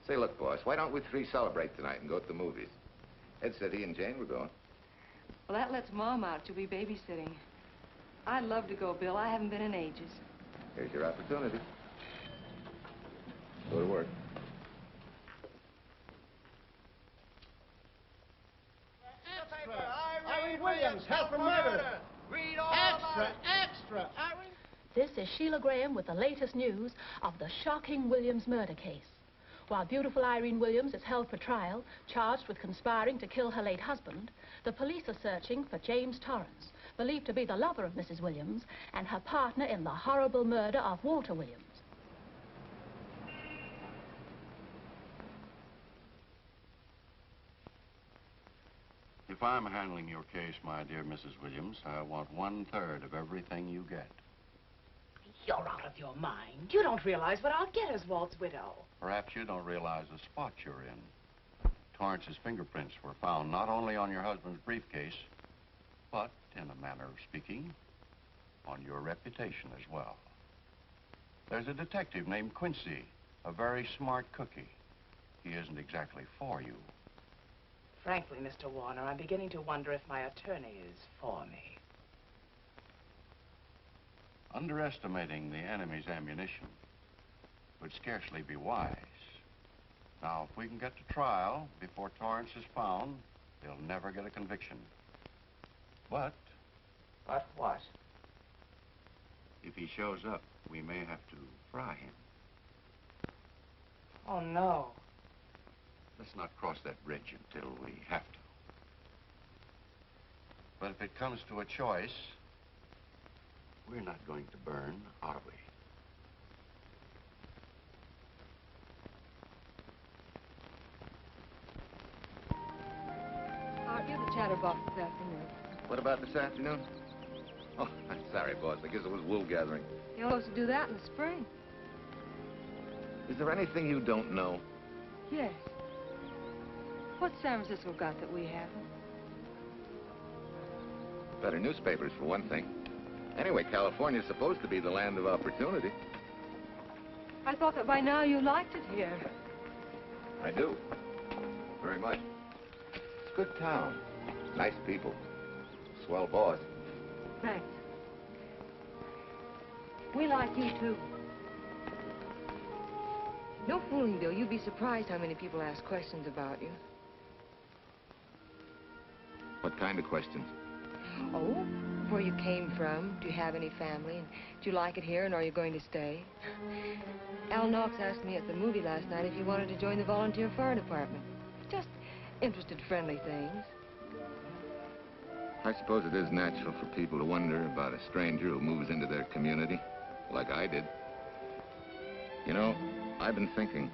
Say, look, boss, why don't we three celebrate tonight and go to the movies? Ed said he and Jane were going. Well, that lets Mom out. She'll be babysitting. I'd love to go, Bill. I haven't been in ages. Here's your opportunity. Go to work. Irene Williams, help from murder. Read all Extra, extra. Irene. This is Sheila Graham with the latest news of the shocking Williams murder case. While beautiful Irene Williams is held for trial, charged with conspiring to kill her late husband, the police are searching for James Torrance, believed to be the lover of Mrs. Williams and her partner in the horrible murder of Walter Williams. If I'm handling your case, my dear Mrs. Williams, I want 1/3 of everything you get. You're out of your mind. You don't realize what I'll get as Walt's widow. Perhaps you don't realize the spot you're in. Torrance's fingerprints were found not only on your husband's briefcase, but, in a manner of speaking, on your reputation as well. There's a detective named Quincy, a very smart cookie. He isn't exactly for you. Frankly, Mr. Warner, I'm beginning to wonder if my attorney is for me. Underestimating the enemy's ammunition would scarcely be wise. Now, if we can get to trial before Torrance is found, he'll never get a conviction. But... But what? If he shows up, we may have to fry him. Oh, no. Let's not cross that bridge until we have to. But if it comes to a choice, we're not going to burn, are we? Aren't you the chatterbox this afternoon? What about this afternoon? Oh, I'm sorry, boss. I guess it was wool gathering. You're supposed to do that in the spring. Is there anything you don't know? Yes. What's San Francisco got that we haven't? Better newspapers, for one thing. Anyway, California's supposed to be the land of opportunity. I thought that by now you liked it here. I do. Very much. It's a good town. Nice people. Swell boss. Thanks. We like you, too. No fooling, Bill. You'd be surprised how many people ask questions about you. What kind of questions? Oh, where you came from, do you have any family, and do you like it here, and are you going to stay? Al Knox asked me at the movie last night if you wanted to join the volunteer fire department. Just interested, friendly things. I suppose it is natural for people to wonder about a stranger who moves into their community, like I did. You know, I've been thinking,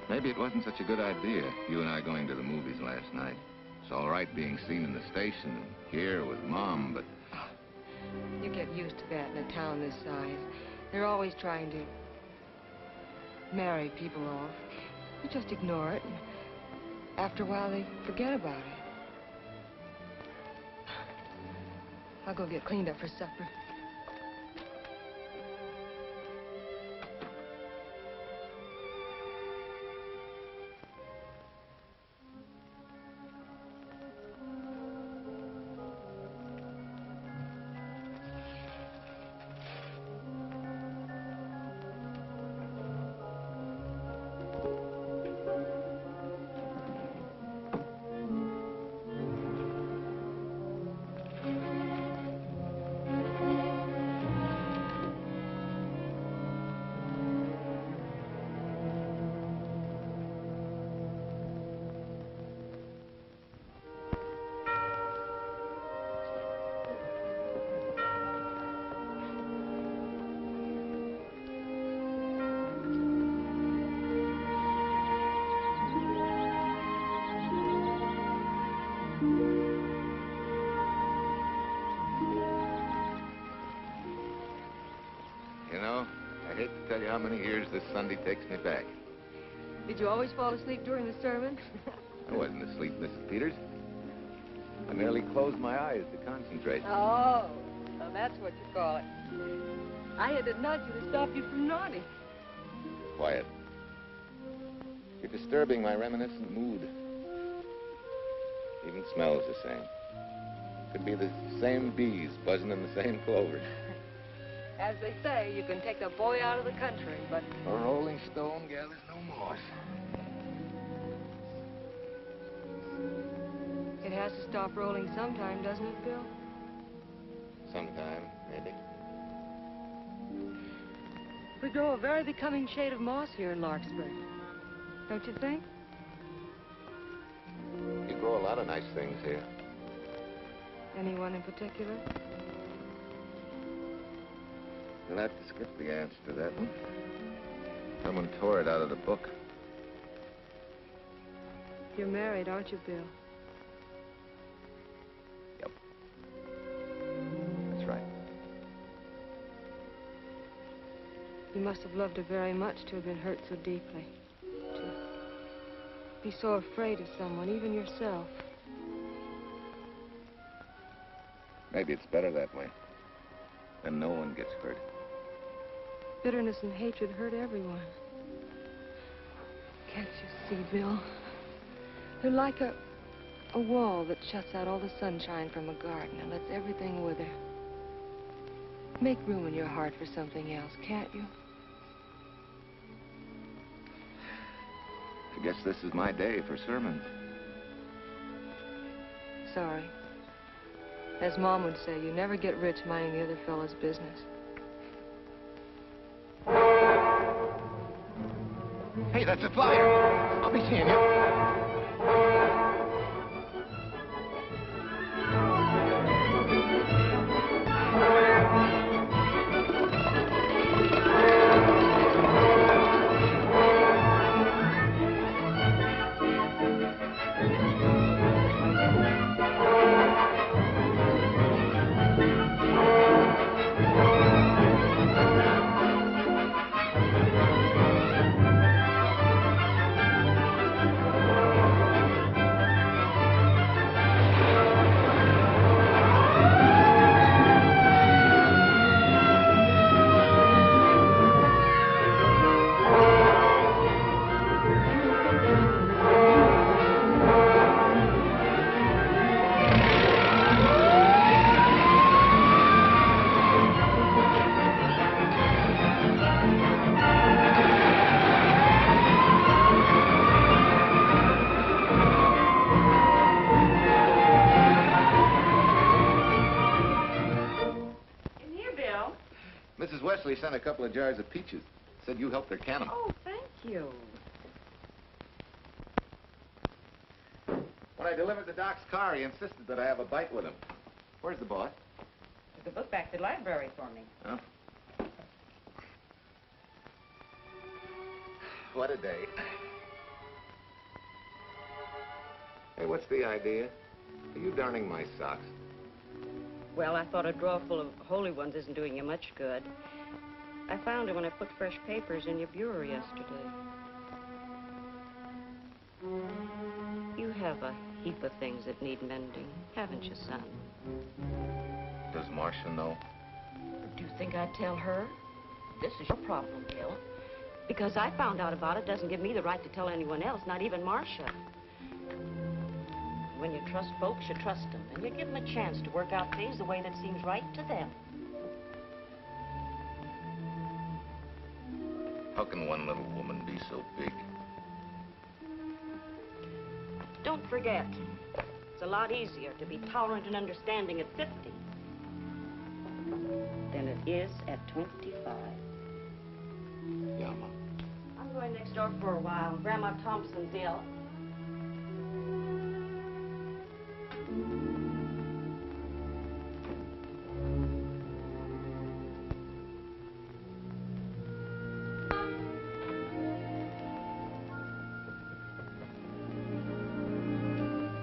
maybe it wasn't such a good idea, you and I going to the movies last night. It's all right being seen in the station and here with Mom, but... You get used to that in a town this size. They're always trying to marry people off. You just ignore it, and after a while they forget about it. I'll go get cleaned up for supper. You know, I hate to tell you how many years this Sunday takes me back. Did you always fall asleep during the sermon? I wasn't asleep, Mrs. Peters. I merely closed my eyes to concentrate. Oh, so that's what you call it. I had to nudge you to stop you from nodding. Quiet. You're disturbing my reminiscent mood. Even smells the same. Could be the same bees buzzing in the same clover. As they say, you can take the boy out of the country, but... A rolling stone gathers no moss. It has to stop rolling sometime, doesn't it, Bill? Sometime, maybe. We grow a very becoming shade of moss here in Larkspur. Don't you think? You grow a lot of nice things here. Anyone in particular? You'll have to skip the answer to that one. Someone tore it out of the book. You're married, aren't you, Bill? Yep. That's right. You must have loved her very much to have been hurt so deeply. To be so afraid of someone, even yourself. Maybe it's better that way. Then no one gets hurt. Bitterness and hatred hurt everyone. Can't you see, Bill? They're like a wall that shuts out all the sunshine from a garden and lets everything wither. Make room in your heart for something else, can't you? I guess this is my day for sermons. Sorry. As Mom would say, you never get rich minding the other fellow's business. Hey, that's a flyer. I'll be seeing you. Wesley sent a couple of jars of peaches. Said you helped her can them. Oh, thank you. When I delivered the doc's car, he insisted that I have a bite with him. Where's the boss? Took the book back to the library for me. Huh? What a day. Hey, what's the idea? Are you darning my socks? Well, I thought a drawer full of holy ones isn't doing you much good. I found it when I put fresh papers in your bureau yesterday. You have a heap of things that need mending, haven't you, son? Does Marcia know? Do you think I'd tell her? This is your problem, Bill. Because I found out about it doesn't give me the right to tell anyone else, not even Marcia. When you trust folks, you trust them, and you give them a chance to work out things the way that seems right to them. How can one little woman be so big? Don't forget, it's a lot easier to be tolerant and understanding at 50 than it is at 25. Yeah, Mom. I'm going next door for a while. Grandma Thompson's ill.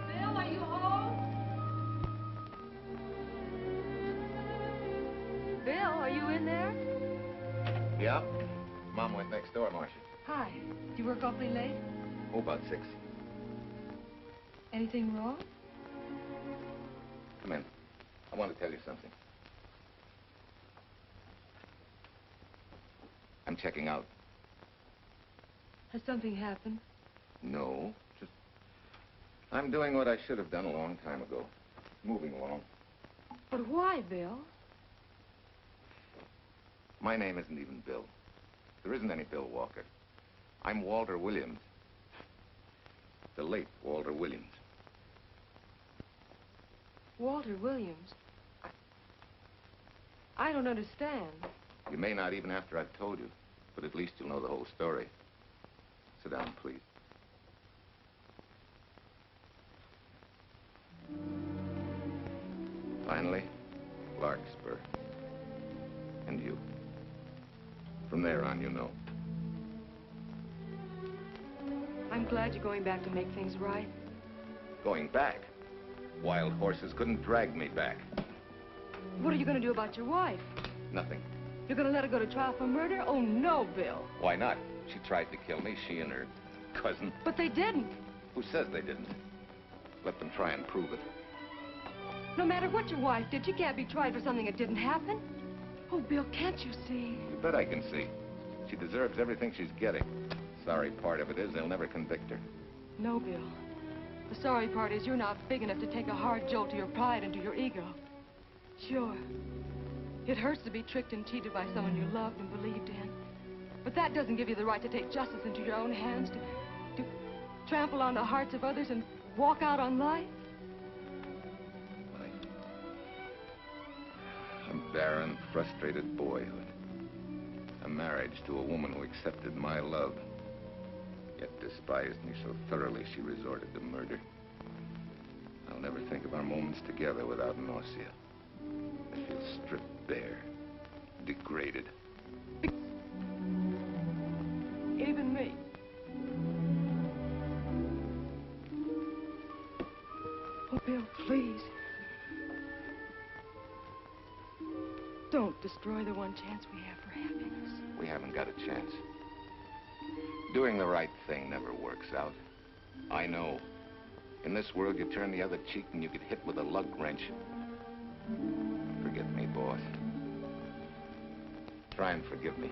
Bill, are you home? Bill, are you in there? Yeah? Mom went next door, Marcia. Hi. Do you work awfully late? Oh, about 6. Anything wrong? Come in. I want to tell you something. I'm checking out. Has something happened? No, just... I'm doing what I should have done a long time ago. Moving along. But why, Bill? My name isn't even Bill. There isn't any Bill Walker. I'm Walter Williams. The late Walter Williams. Walter Williams? I don't understand. You may not even after I've told you, but at least you'll know the whole story. Sit down, please. Finally, Larkspur. And you. From there on, you know. I'm glad you're going back to make things right. Going back? Wild horses couldn't drag me back. What are you going to do about your wife? Nothing. You're going to let her go to trial for murder? Oh, no, Bill. Why not? She tried to kill me, she and her cousin. But they didn't. Who says they didn't? Let them try and prove it. No matter what your wife did, she can't be tried for something that didn't happen. Oh, Bill, can't you see? You bet I can see. She deserves everything she's getting. Sorry part of it is they'll never convict her. No, Bill. The sorry part is you're not big enough to take a hard jolt to your pride and to your ego. Sure. It hurts to be tricked and cheated by someone you loved and believed in. But that doesn't give you the right to take justice into your own hands, to trample on the hearts of others and walk out on life. A barren, frustrated boyhood. A marriage to a woman who accepted my love, yet despised me so thoroughly she resorted to murder. I'll never think of our moments together without nausea. I feel stripped bare, degraded. Even me. Oh, Bill, please. Don't destroy the one chance we have for happiness. We haven't got a chance. Doing the right thing never works out. I know. In this world, you turn the other cheek and you get hit with a lug wrench. Forget me, boss. Try and forgive me.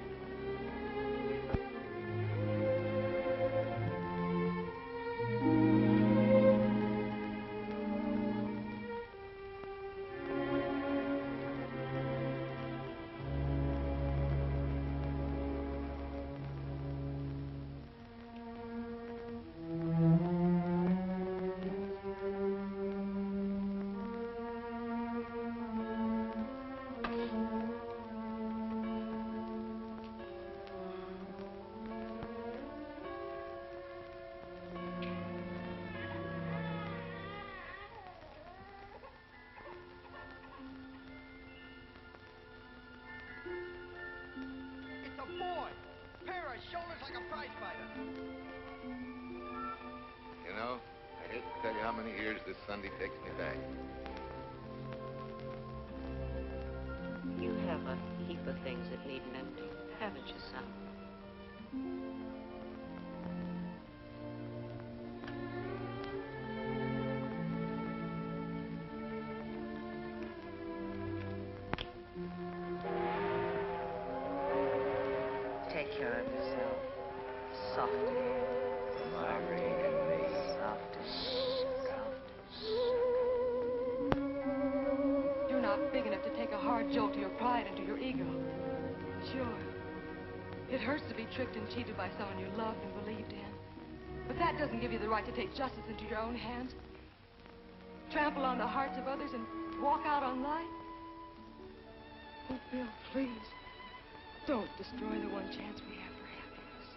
like a prize fighter. You know, I hate to tell you how many years this Sunday takes me back. You have a heap of things that need mending, haven't you, son? Take care of yourself. Soft again. Marry me. Soft as You're not big enough to take a hard jolt to your pride and to your ego. Sure. It hurts to be tricked and cheated by someone you loved and believed in. But that doesn't give you the right to take justice into your own hands. Trample on the hearts of others and walk out on life. Oh, Bill, please. Don't destroy the one chance we have for happiness.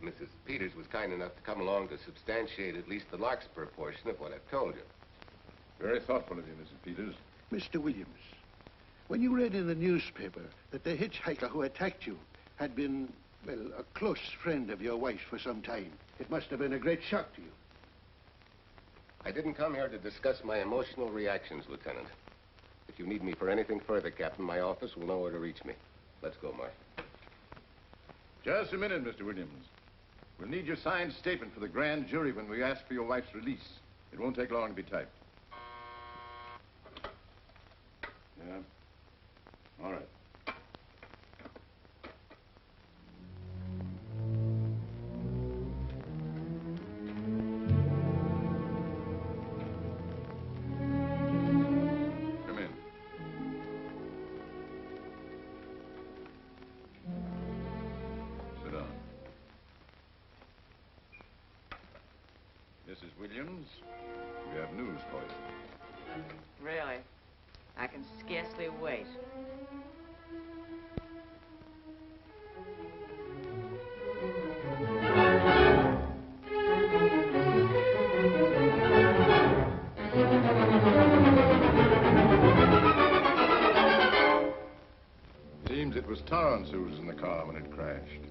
Mrs. Peters was kind enough to come along to substantiate at least the Larkspur portion of what I've told you. Very thoughtful of you, Mrs. Peters. Mr. Williams, when you read in the newspaper that the hitchhiker who attacked you had been, well, a close friend of your wife's for some time, it must have been a great shock to you. I didn't come here to discuss my emotional reactions, Lieutenant. If you need me for anything further, Captain, my office will know where to reach me. Let's go, Mark. Just a minute, Mr. Williams. We'll need your signed statement for the grand jury when we ask for your wife's release. It won't take long to be typed. Yeah. All right. Come in. Sit down. Mrs. Williams, we have news for you. Really? I can scarcely wait. Seems it was Torrance who was in the car when it crashed.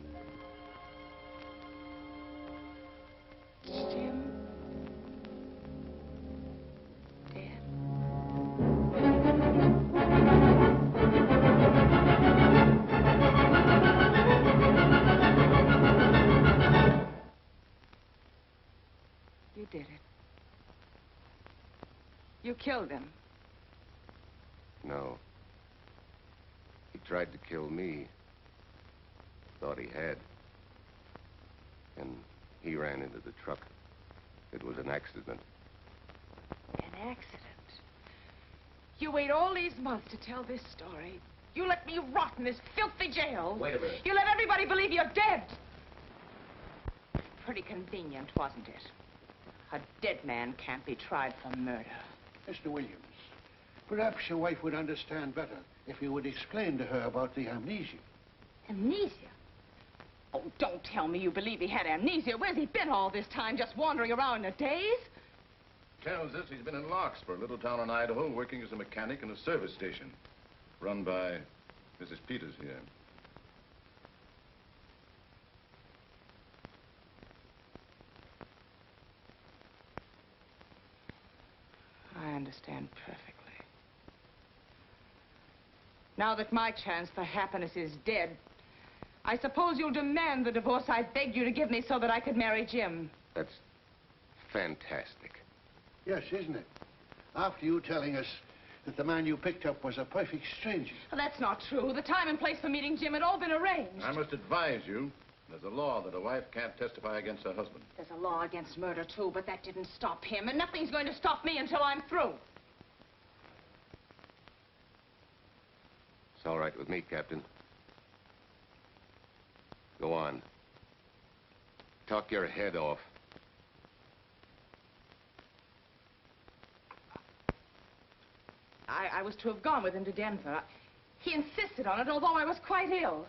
Jim? You did it. You killed him. No. He tried to kill me. Thought he had. And he ran into the truck. It was an accident. An accident? You wait all these months to tell this story. You let me rot in this filthy jail. Wait a minute. You let everybody believe you're dead. Pretty convenient, wasn't it? A dead man can't be tried for murder. Mr. Williams, perhaps your wife would understand better if you would explain to her about the amnesia. Amnesia? Oh, don't tell me you believe he had amnesia. Where's he been all this time, just wandering around in a daze? Tells us he's been in Larkspur, a little town in Idaho, working as a mechanic in a service station. Run by Mrs. Peters here. I understand perfectly. Now that my chance for happiness is dead, I suppose you'll demand the divorce I begged you to give me so that I could marry Jim. That's fantastic. Yes, isn't it? After you telling us that the man you picked up was a perfect stranger. Well, that's not true. The time and place for meeting Jim had all been arranged. I must advise you There's a law that a wife can't testify against her husband. There's a law against murder, too, but that didn't stop him, and nothing's going to stop me until I'm through. It's all right with me, Captain. Go on. Talk your head off. I was to have gone with him to Denver. He insisted on it, although I was quite ill.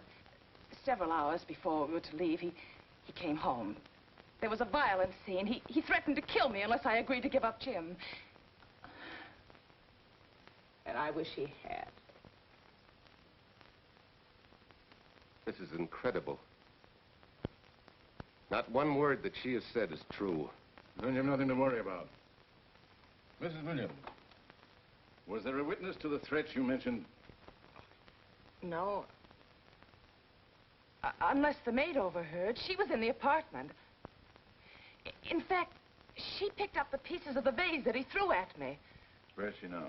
Several hours before we were to leave, he came home. There was a violent scene. He threatened to kill me unless I agreed to give up Jim. And I wish he had. This is incredible. Not one word that she has said is true. Then you have nothing to worry about. Mrs. Williams, was there a witness to the threats you mentioned? No. Unless the maid overheard. She was in the apartment. In fact, she picked up the pieces of the vase that he threw at me. Where is she now?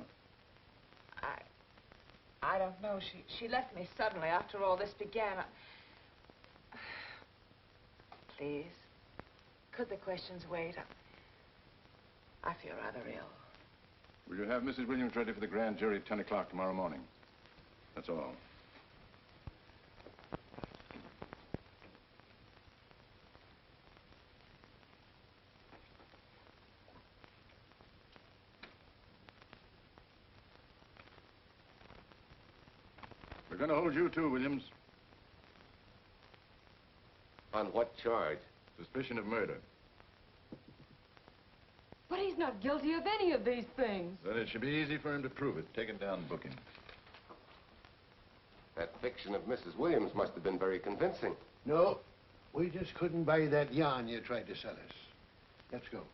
I don't know. She left me suddenly after all this began. Please, could the questions wait? I feel rather ill. Will you have Mrs. Williams ready for the grand jury at 10 o'clock tomorrow morning? That's all. We're going to hold you too, Williams. On what charge? Suspicion of murder. But he's not guilty of any of these things. Then it should be easy for him to prove it. Take it down and book him. That fiction of Mrs. Williams must have been very convincing. No, we just couldn't buy that yarn you tried to sell us. Let's go.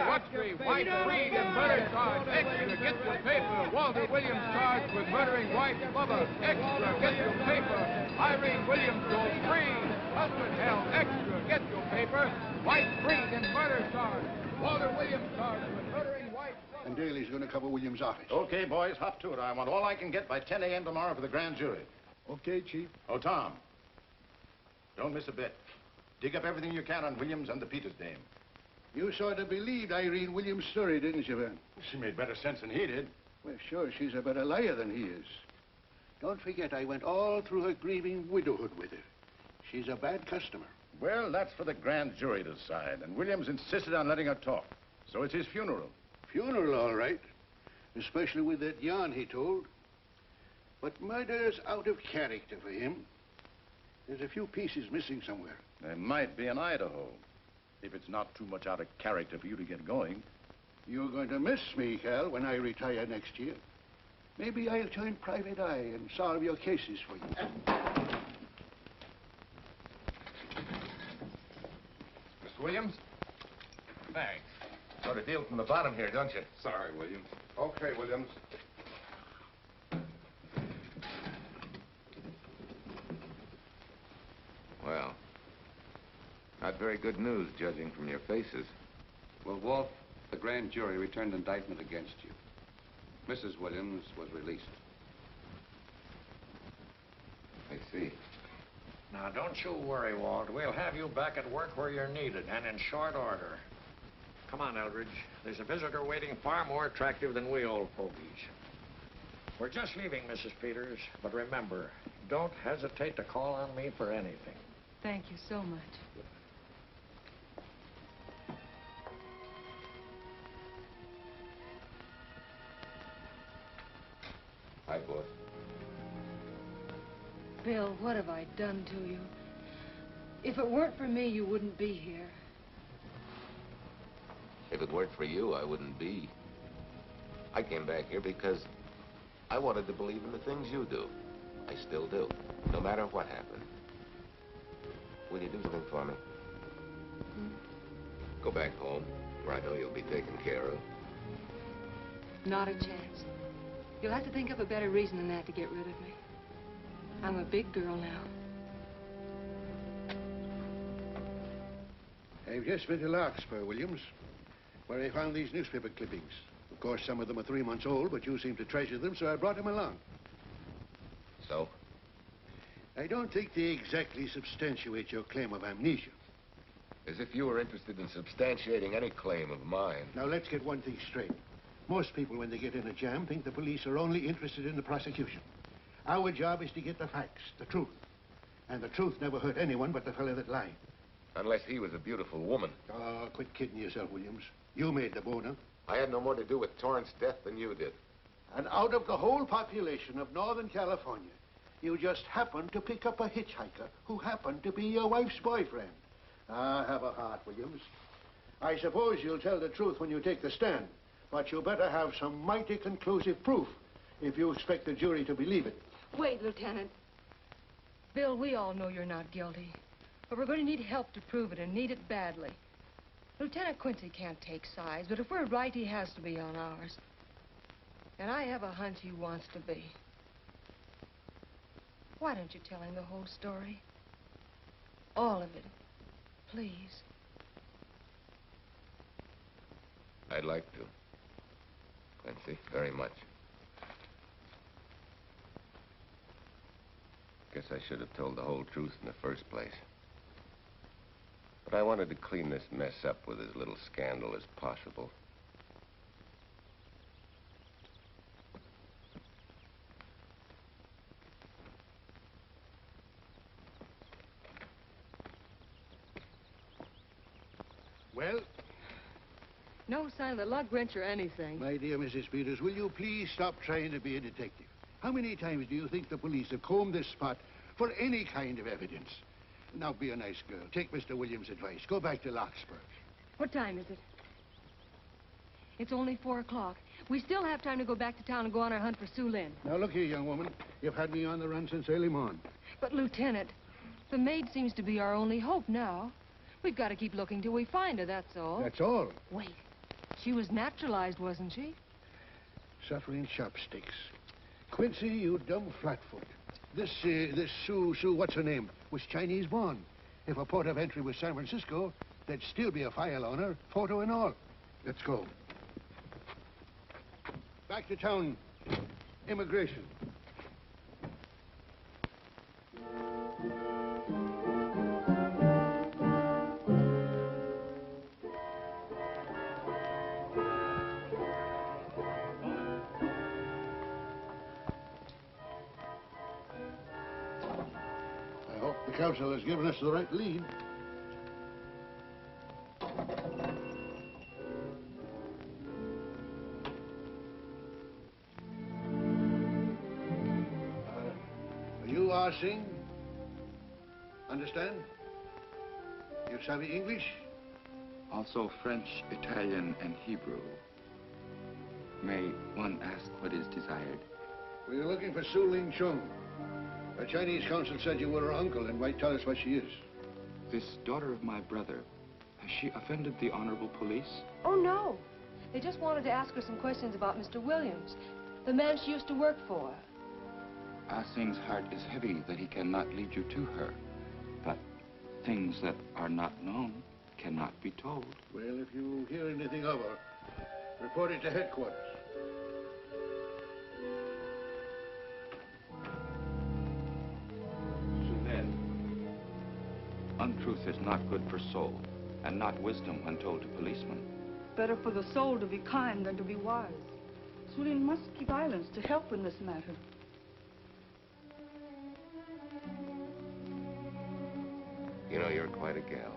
What's the wife freed and murder charge? Extra, get your paper. Walter Williams charged with murdering wife Bubba. Extra, get your paper. Irene Williams goes free. Husband held. Extra, get your paper. Wife freed and murder charge. Walter Williams charged with murdering wife Bubba. And Daly's going to cover Williams' office. Okay, boys, hop to it. I want all I can get by 10 a.m. tomorrow for the grand jury. Okay, Chief. Oh, Tom, don't miss a bit. Dig up everything you can on Williams and the Peters dame. You sort of believed Irene Williams' story, didn't you, Ben? She made better sense than he did. Well, sure, she's a better liar than he is. Don't forget, I went all through her grieving widowhood with her. She's a bad customer. Well, that's for the grand jury to decide, and Williams insisted on letting her talk. So it's his funeral. Funeral, all right. Especially with that yarn he told. But murder's out of character for him. There's a few pieces missing somewhere. There might be in Idaho, if it's not too much out of character for you to get going. You're going to miss me, Cal, when I retire next year. Maybe I'll join Private Eye and solve your cases for you. Miss Williams? Thanks. Sort of deal from the bottom here, don't you? Sorry, Williams. Okay, Williams. Well, not very good news, judging from your faces. Well, Walt, the grand jury returned indictment against you. Mrs. Williams was released. I see. Now, don't you worry, Walt. We'll have you back at work where you're needed, and in short order. Come on, Eldridge. There's a visitor waiting far more attractive than we old fogies. We're just leaving, Mrs. Peters, but remember, don't hesitate to call on me for anything. Thank you so much. Hi, boss. Bill, what have I done to you? If it weren't for me, you wouldn't be here. If it weren't for you, I wouldn't be. I came back here because I wanted to believe in the things you do. I still do, no matter what happened. Will you do something for me? Go back home, where I know you'll be taken care of. Not a chance. You'll have to think of a better reason than that to get rid of me. I'm a big girl now. I've just been to Larkspur, Williams, where I found these newspaper clippings. Of course, some of them are 3 months old, but you seem to treasure them, so I brought them along. So? I don't think they exactly substantiate your claim of amnesia. As if you were interested in substantiating any claim of mine. Now, let's get one thing straight. Most people, when they get in a jam, think the police are only interested in the prosecution. Our job is to get the facts, the truth. And the truth never hurt anyone but the fellow that lied. Unless he was a beautiful woman. Oh, quit kidding yourself, Williams. You made the boner. I had no more to do with Torrance's death than you did. And out of the whole population of Northern California, you just happened to pick up a hitchhiker who happened to be your wife's boyfriend. Ah, have a heart, Williams. I suppose you'll tell the truth when you take the stand, but you better have some mighty conclusive proof if you expect the jury to believe it. Wait, Lieutenant. Bill, we all know you're not guilty, but we're going to need help to prove it, and need it badly. Lieutenant Quincy can't take sides, but if we're right, he has to be on ours. And I have a hunch he wants to be. Why don't you tell him the whole story? All of it. Please. I'd like to. Quincy, very much. Guess I should have told the whole truth in the first place. But I wanted to clean this mess up with as little scandal as possible. Well? No sign of the lug wrench or anything. My dear Mrs. Peters, will you please stop trying to be a detective? How many times do you think the police have combed this spot for any kind of evidence? Now, be a nice girl. Take Mr. Williams' advice. Go back to Larkspur. What time is it? It's only 4 o'clock. We still have time to go back to town and go on our hunt for Sue Lynn. Now, look here, young woman. You've had me on the run since early morning. But, Lieutenant, the maid seems to be our only hope now. We've got to keep looking till we find her, that's all. That's all? Wait. She was naturalized, wasn't she? Suffering chopsticks. Quincy, you dumb flatfoot. This Sue, what's her name, was Chinese born. If a port of entry was San Francisco, there'd still be a file on her, photo and all. Let's go. Back to town. Immigration. The council has given us the right lead. You are Singh? Understand? You savvy English? Also French, Italian, and Hebrew. May one ask what is desired? We're looking for Su Ling Chung. The Chinese consul said you were her uncle and might tell us what she is. This daughter of my brother, has she offended the honorable police? Oh, no. They just wanted to ask her some questions about Mr. Williams, the man she used to work for. Ah Singh's heart is heavy that he cannot lead you to her. But things that are not known cannot be told. Well, if you hear anything of her, report it to headquarters. Untruth is not good for soul, and not wisdom when told to policemen. Better for the soul to be kind than to be wise. Su Lin must keep silence to help in this matter. You know, you're quite a gal.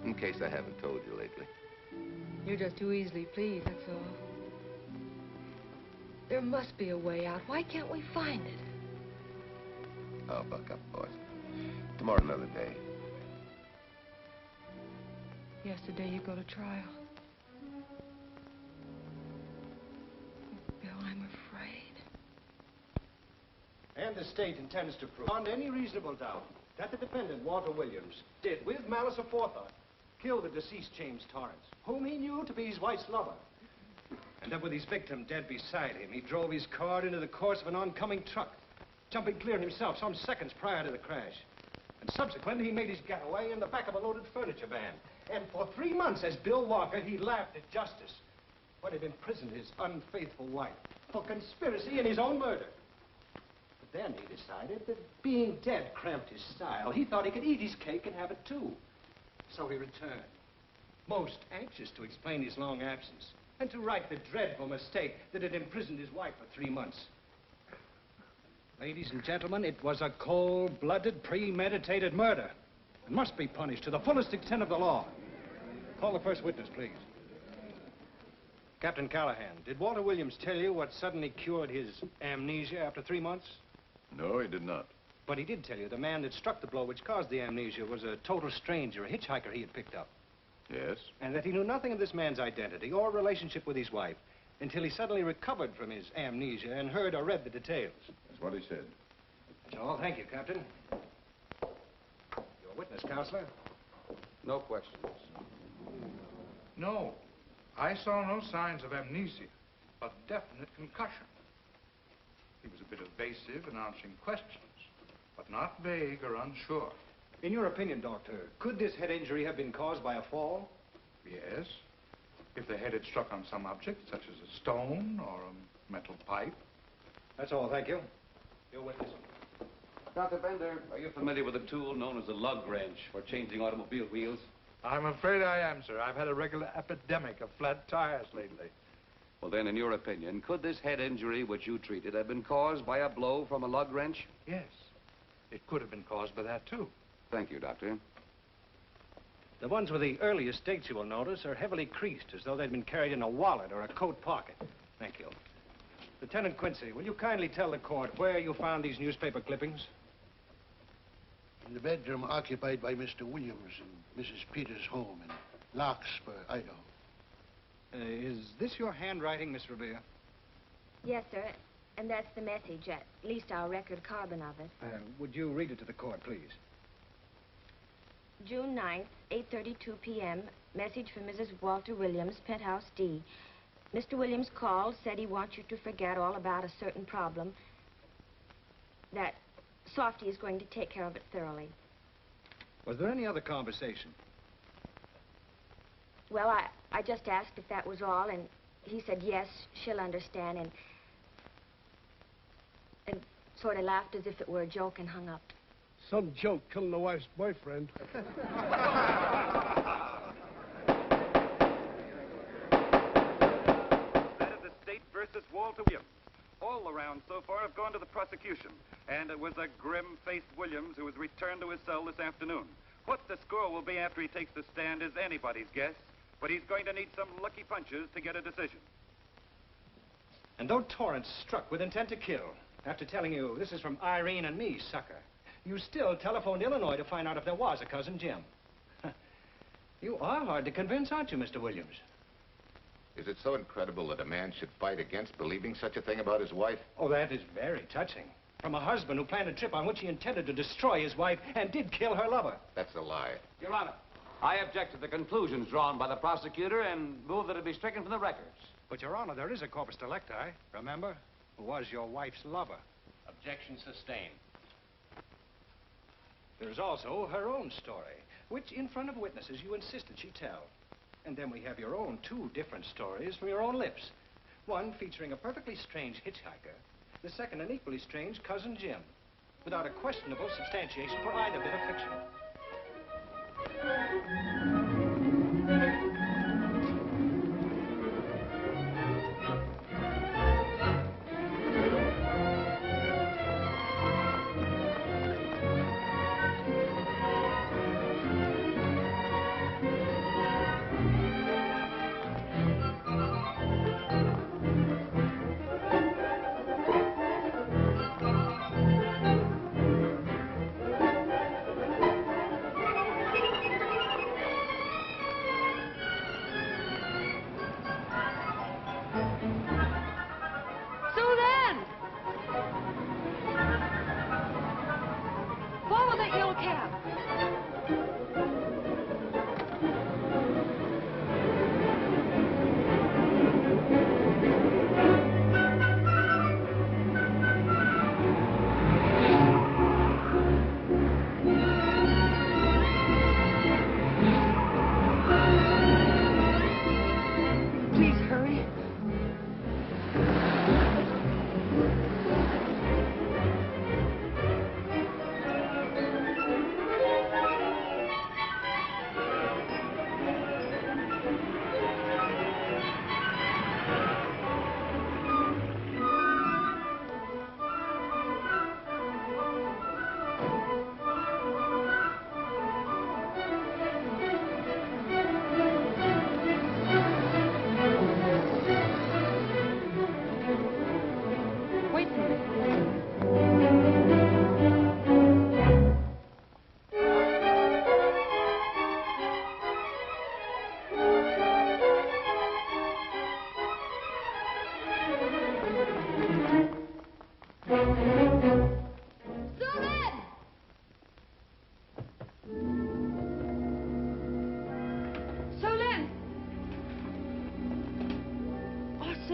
In case I haven't told you lately. You're just too easily pleased, that's all. There must be a way out. Why can't we find it? Oh, buck up, boys. Tomorrow, another day. Yesterday you go to trial. Bill, I'm afraid. And the state intends to prove, beyond any reasonable doubt, that the defendant, Walter Williams, did, with malice aforethought, kill the deceased James Torrance, whom he knew to be his wife's lover. And that with his victim dead beside him, he drove his car into the course of an oncoming truck, jumping clear himself some seconds prior to the crash. And subsequently, he made his getaway in the back of a loaded furniture van. And for 3 months, as Bill Walker, he laughed at justice. when he'd imprisoned his unfaithful wife for conspiracy in his own murder. But then he decided that being dead cramped his style. He thought he could eat his cake and have it too. So he returned, most anxious to explain his long absence and to right the dreadful mistake that had imprisoned his wife for 3 months. Ladies and gentlemen, it was a cold-blooded, premeditated murder and must be punished to the fullest extent of the law. Call the first witness, please. Captain Callahan, did Walter Williams tell you what suddenly cured his amnesia after 3 months? No, he did not. But he did tell you the man that struck the blow which caused the amnesia was a total stranger, a hitchhiker he had picked up. Yes? And that he knew nothing of this man's identity or relationship with his wife until he suddenly recovered from his amnesia and heard or read the details. That's what he said. That's all. Thank you, Captain. Your witness, Counselor. No questions. No. I saw no signs of amnesia, but definite concussion. He was a bit evasive in answering questions, but not vague or unsure. In your opinion, Doctor, could this head injury have been caused by a fall? Yes. If the head had struck on some object, such as a stone or a metal pipe. That's all. Thank you. Your witness. Dr. Bender, are you familiar with a tool known as a lug wrench for changing automobile wheels? I'm afraid I am, sir. I've had a regular epidemic of flat tires lately. Well, then, in your opinion, could this head injury which you treated have been caused by a blow from a lug wrench? Yes. It could have been caused by that, too. Thank you, Doctor. The ones with the earliest dates, you will notice, are heavily creased, as though they'd been carried in a wallet or a coat pocket. Thank you. Lieutenant Quincy, will you kindly tell the court where you found these newspaper clippings? In the bedroom occupied by Mr. Williams and Mrs. Peters' home in Larkspur, Idaho. Is this your handwriting, Miss Revere? Yes, sir. And that's the message, at least our record carbon of it. Would you read it to the court, please? June 9th, 8:32 p.m. Message from Mrs. Walter Williams, Penthouse D. Mr. Williams called, said he wants you to forget all about a certain problem. That Softy is going to take care of it thoroughly. Was there any other conversation? Well, I just asked if that was all, and he said yes, she'll understand, and sort of laughed as if it were a joke and hung up. Some joke killing the wife's boyfriend. That is the state versus Walter Williams. All the rounds so far have gone to the prosecution, and it was a grim-faced Williams who was returned to his cell this afternoon. What the score will be after he takes the stand is anybody's guess, but he's going to need some lucky punches to get a decision. And though Torrance struck with intent to kill, after telling you this is from Irene and me, sucker, you still telephoned Illinois to find out if there was a cousin Jim. You are hard to convince, aren't you, Mr. Williams? Is it so incredible that a man should fight against believing such a thing about his wife? Oh, that is very touching. From a husband who planned a trip on which he intended to destroy his wife and did kill her lover. That's a lie. Your Honor, I object to the conclusions drawn by the prosecutor and move that it be stricken from the records. But, Your Honor, there is a corpus delicti, remember, who was your wife's lover. Objection sustained. There's also her own story, which, in front of witnesses, you insisted she tell. And then we have your own two different stories from your own lips. One featuring a perfectly strange hitchhiker, the second an equally strange cousin Jim, without a questionable substantiation for either bit of fiction.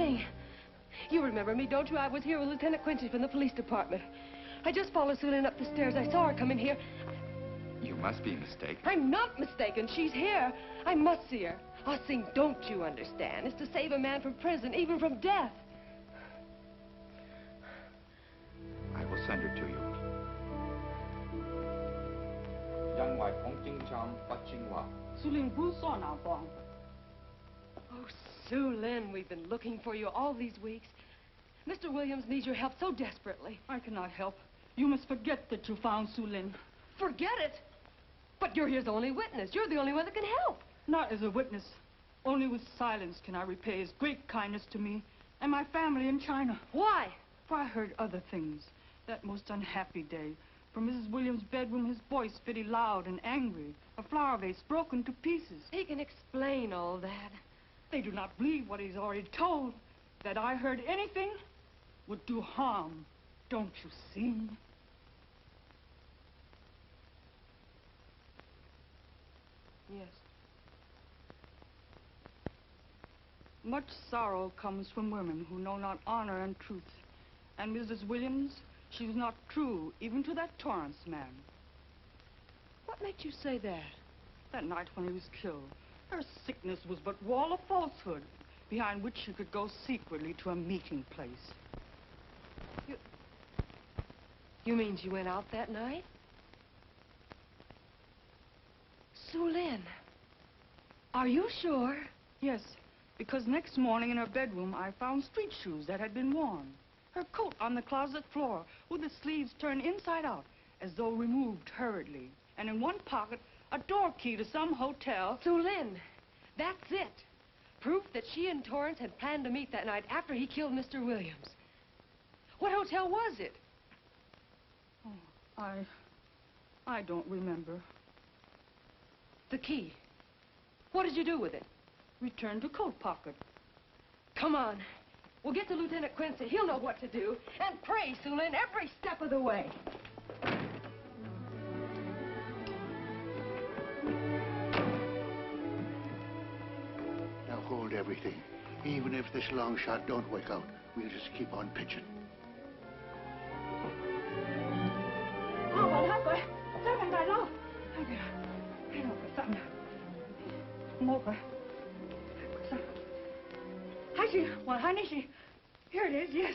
thing. You remember me, don't you? I was here with Lieutenant Quincy from the police department. I just followed Sue Lynn up the stairs. I saw her come in here. You must be mistaken. I'm not mistaken. She's here. I must see her. Our thing, don't you understand, is to save a man from prison, even from death. I will send her to you. Oh, Sue Lynn, we've been looking for you all these weeks. Mr. Williams needs your help so desperately. I cannot help. You must forget that you found Sue Lynn. Forget it? But you're his only witness. You're the only one that can help. Not as a witness. Only with silence can I repay his great kindness to me and my family in China. Why? For I heard other things. That most unhappy day, from Mrs. Williams' bedroom, his voice very loud and angry. A flower vase broken to pieces. He can explain all that. They do not believe what he's already told. That I heard anything would do harm. Don't you see? Yes. Much sorrow comes from women who know not honor and truth. And Mrs. Williams, she was not true even to that Torrance man. What makes you say that? That night when he was killed, her sickness was but wall of falsehood, behind which she could go secretly to a meeting place. You mean she went out that night? Sue Lynn, are you sure? Yes, because next morning in her bedroom I found street shoes that had been worn. Her coat on the closet floor with the sleeves turned inside out as though removed hurriedly. And in one pocket, a door key to some hotel. Sue Lynn, that's it. Proof that she and Torrance had planned to meet that night after he killed Mr. Williams. What hotel was it? Oh, I don't remember. The key. What did you do with it? Returned to coat pocket. Come on. We'll get to Lieutenant Quincy. He'll know what to do. And pray, Sue Lynn, every step of the way. Now hold everything. Even if this long shot don't work out, we'll just keep on pitching. Here it is, yes.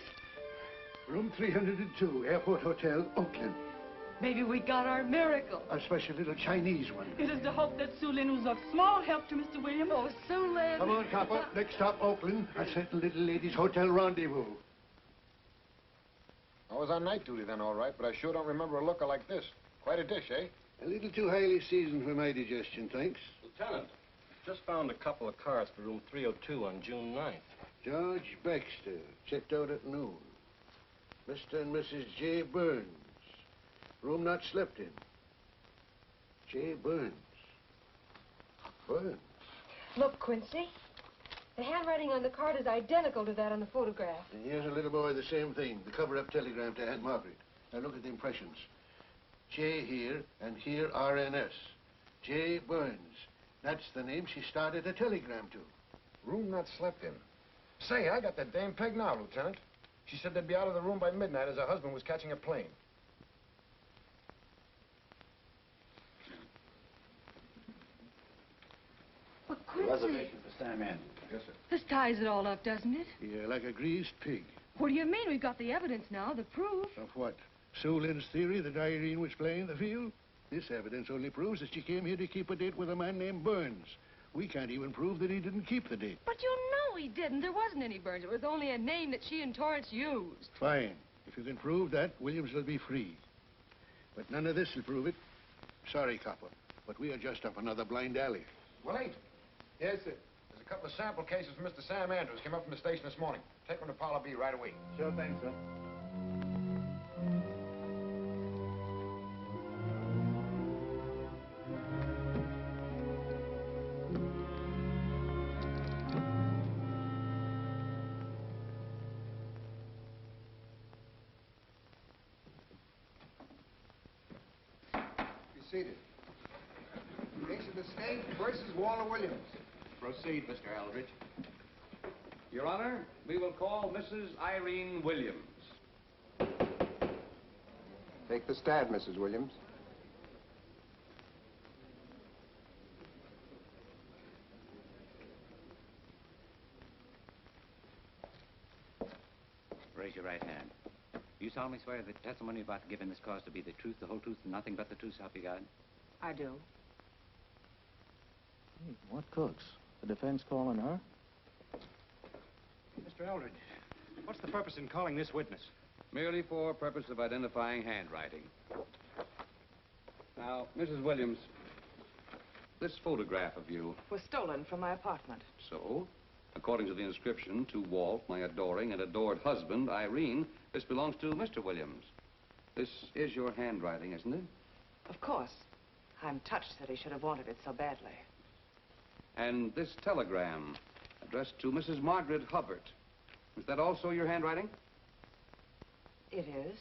Room 302, Airport Hotel, Oakland. Maybe we got our miracle. A special little Chinese one. It is to hope that Sue Lynn was of small help to Mr. Williams. Oh, Sue Lynn. Come on, copper. Next stop, Oakland. A certain little lady's hotel rendezvous. I was on night duty then, all right, but I sure don't remember a looker like this. Quite a dish, eh? A little too highly seasoned for my digestion, thanks. Lieutenant, just found a couple of cars for room 302 on June 9th. George Baxter, checked out at noon. Mr. and Mrs. J. Burns. Room not slept in. J. Burns. Burns. Look, Quincy. The handwriting on the card is identical to that on the photograph. And here's a little boy, the same thing. The cover-up telegram to Aunt Margaret. Now look at the impressions. J here, and here RNS. J. Burns. That's the name she started a telegram to. Room not slept in. Say, I got that dame pegged now, Lieutenant. She said they'd be out of the room by midnight as her husband was catching a plane. But Quincy... Reservation for Sam Andrews. Yes, sir. This ties it all up, doesn't it? Yeah, like a greased pig. What do you mean? We've got the evidence now, the proof. Of what? Sue Lynn's theory that Irene was playing the field? This evidence only proves that she came here to keep a date with a man named Burns. We can't even prove that he didn't keep the date. But you know he didn't. There wasn't any Burns. It was only a name that she and Torrance used. Fine. If you can prove that, Williams will be free. But none of this will prove it. Sorry, copper, but we are just up another blind alley. Well, ain't. Yes, sir. There's a couple of sample cases from Mr. Sam Andrews came up from the station this morning. Take them to Parlor B right away. Sure thing, sir. Seated. Case of the state versus Walter Williams. Proceed, Mr. Eldridge. Your Honor, we will call Mrs. Irene Williams. Take the stand, Mrs. Williams. Raise your right hand. You solemnly swear that the testimony you're about to give in this cause to be the truth, the whole truth, and nothing but the truth, so help you God? I do. Hey, what cooks? The defense calling her? Mr. Eldridge, what's the purpose in calling this witness? Merely for purpose of identifying handwriting. Now, Mrs. Williams, this photograph of you... Was stolen from my apartment. So, according to the inscription, to Walt, my adoring and adored husband, Irene, this belongs to Mr. Williams. This is your handwriting, isn't it? Of course. I'm touched that he should have wanted it so badly. And this telegram, addressed to Mrs. Margaret Hubbard, is that also your handwriting? It is.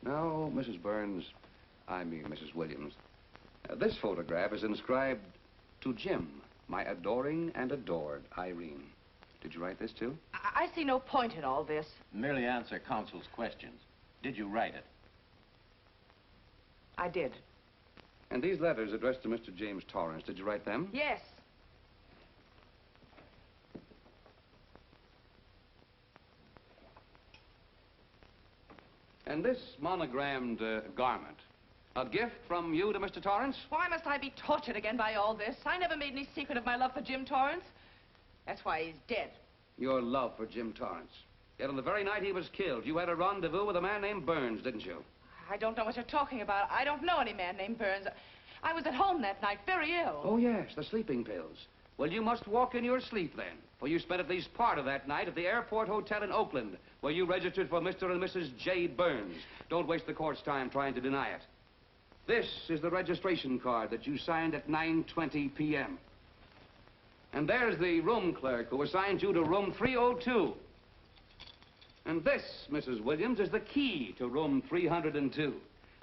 Now, Mrs. Burns, I mean Mrs. Williams, this photograph is inscribed to Jim, my adoring and adored Irene. Did you write this, too? I see no point in all this. Merely answer counsel's questions. Did you write it? I did. And these letters addressed to Mr. James Torrance, did you write them? Yes. And this monogrammed garment, a gift from you to Mr. Torrance? Why must I be tortured again by all this? I never made any secret of my love for Jim Torrance. That's why he's dead. Your love for Jim Torrance. Yet on the very night he was killed, you had a rendezvous with a man named Burns, didn't you? I don't know what you're talking about. I don't know any man named Burns. I was at home that night, very ill. Oh, yes, the sleeping pills. Well, you must walk in your sleep, then. For you spent at least part of that night at the Airport Hotel in Oakland, where you registered for Mr. and Mrs. J. Burns. Don't waste the court's time trying to deny it. This is the registration card that you signed at 9:20 p.m. And there's the room clerk who assigned you to room 302. And this, Mrs. Williams, is the key to room 302,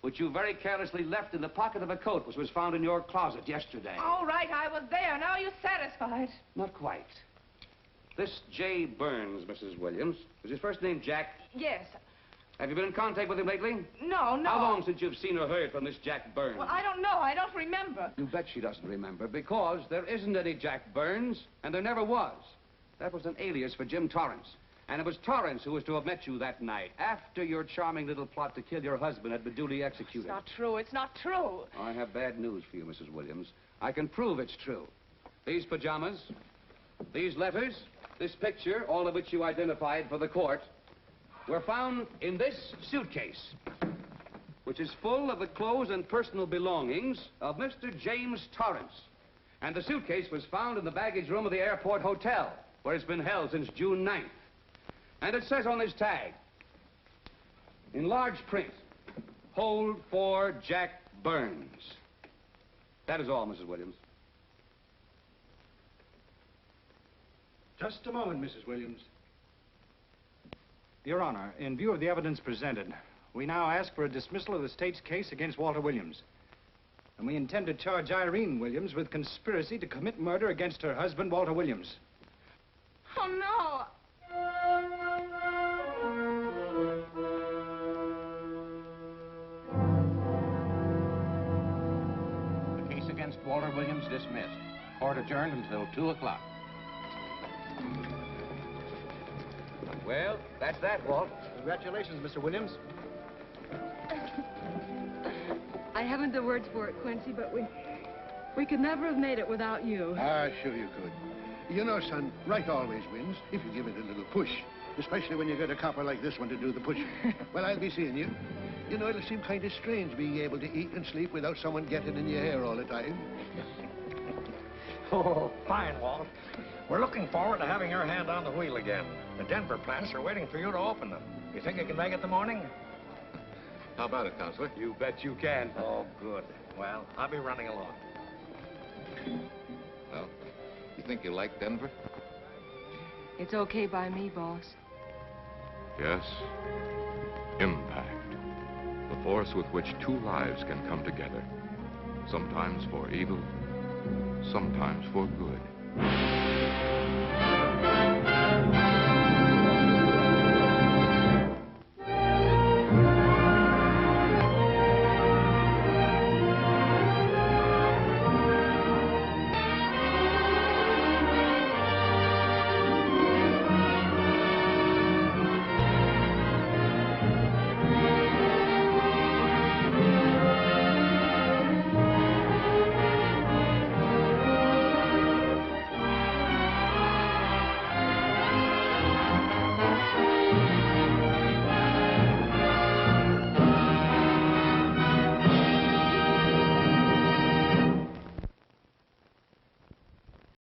which you very carelessly left in the pocket of a coat which was found in your closet yesterday. All right, I was there. Now are you satisfied? Not quite. This J. Burns, Mrs. Williams, is his first name Jack? Yes. Have you been in contact with him lately? No. How long since you've seen or heard from this Jack Burns? Well, I don't know. I don't remember. You bet she doesn't remember, because there isn't any Jack Burns, and there never was. That was an alias for Jim Torrance. And it was Torrance who was to have met you that night, after your charming little plot to kill your husband had been duly executed. It's not true. It's not true. I have bad news for you, Mrs. Williams. I can prove it's true. These pajamas, these letters, this picture, all of which you identified for the court, were found in this suitcase, which is full of the clothes and personal belongings of Mr. James Torrance. And the suitcase was found in the baggage room of the Airport Hotel, where it's been held since June 9th. And it says on this tag, in large print, hold for Jack Burns. That is all, Mrs. Williams. Just a moment, Mrs. Williams. Your Honor, in view of the evidence presented, we now ask for a dismissal of the state's case against Walter Williams. And we intend to charge Irene Williams with conspiracy to commit murder against her husband, Walter Williams. Oh, no. The case against Walter Williams dismissed. Court adjourned until 2 o'clock. Well, that's that, Walt. Congratulations, Mr. Williams. I haven't the words for it, Quincy, but we could never have made it without you. Ah, sure you could. You know, son, right always wins if you give it a little push. Especially when you get a copper like this one to do the pushing. Well, I'll be seeing you. You know, it'll seem kind of strange being able to eat and sleep without someone getting in your hair all the time. Oh, fine, Walt. We're looking forward to having your hand on the wheel again. The Denver plants are waiting for you to open them. You think you can make it in the morning? How about it, Counselor? You bet you can. Oh, good. Well, I'll be running along. Well, you think you like Denver? It's okay by me, boss. Yes. Impact. The force with which two lives can come together. Sometimes for evil, sometimes for good.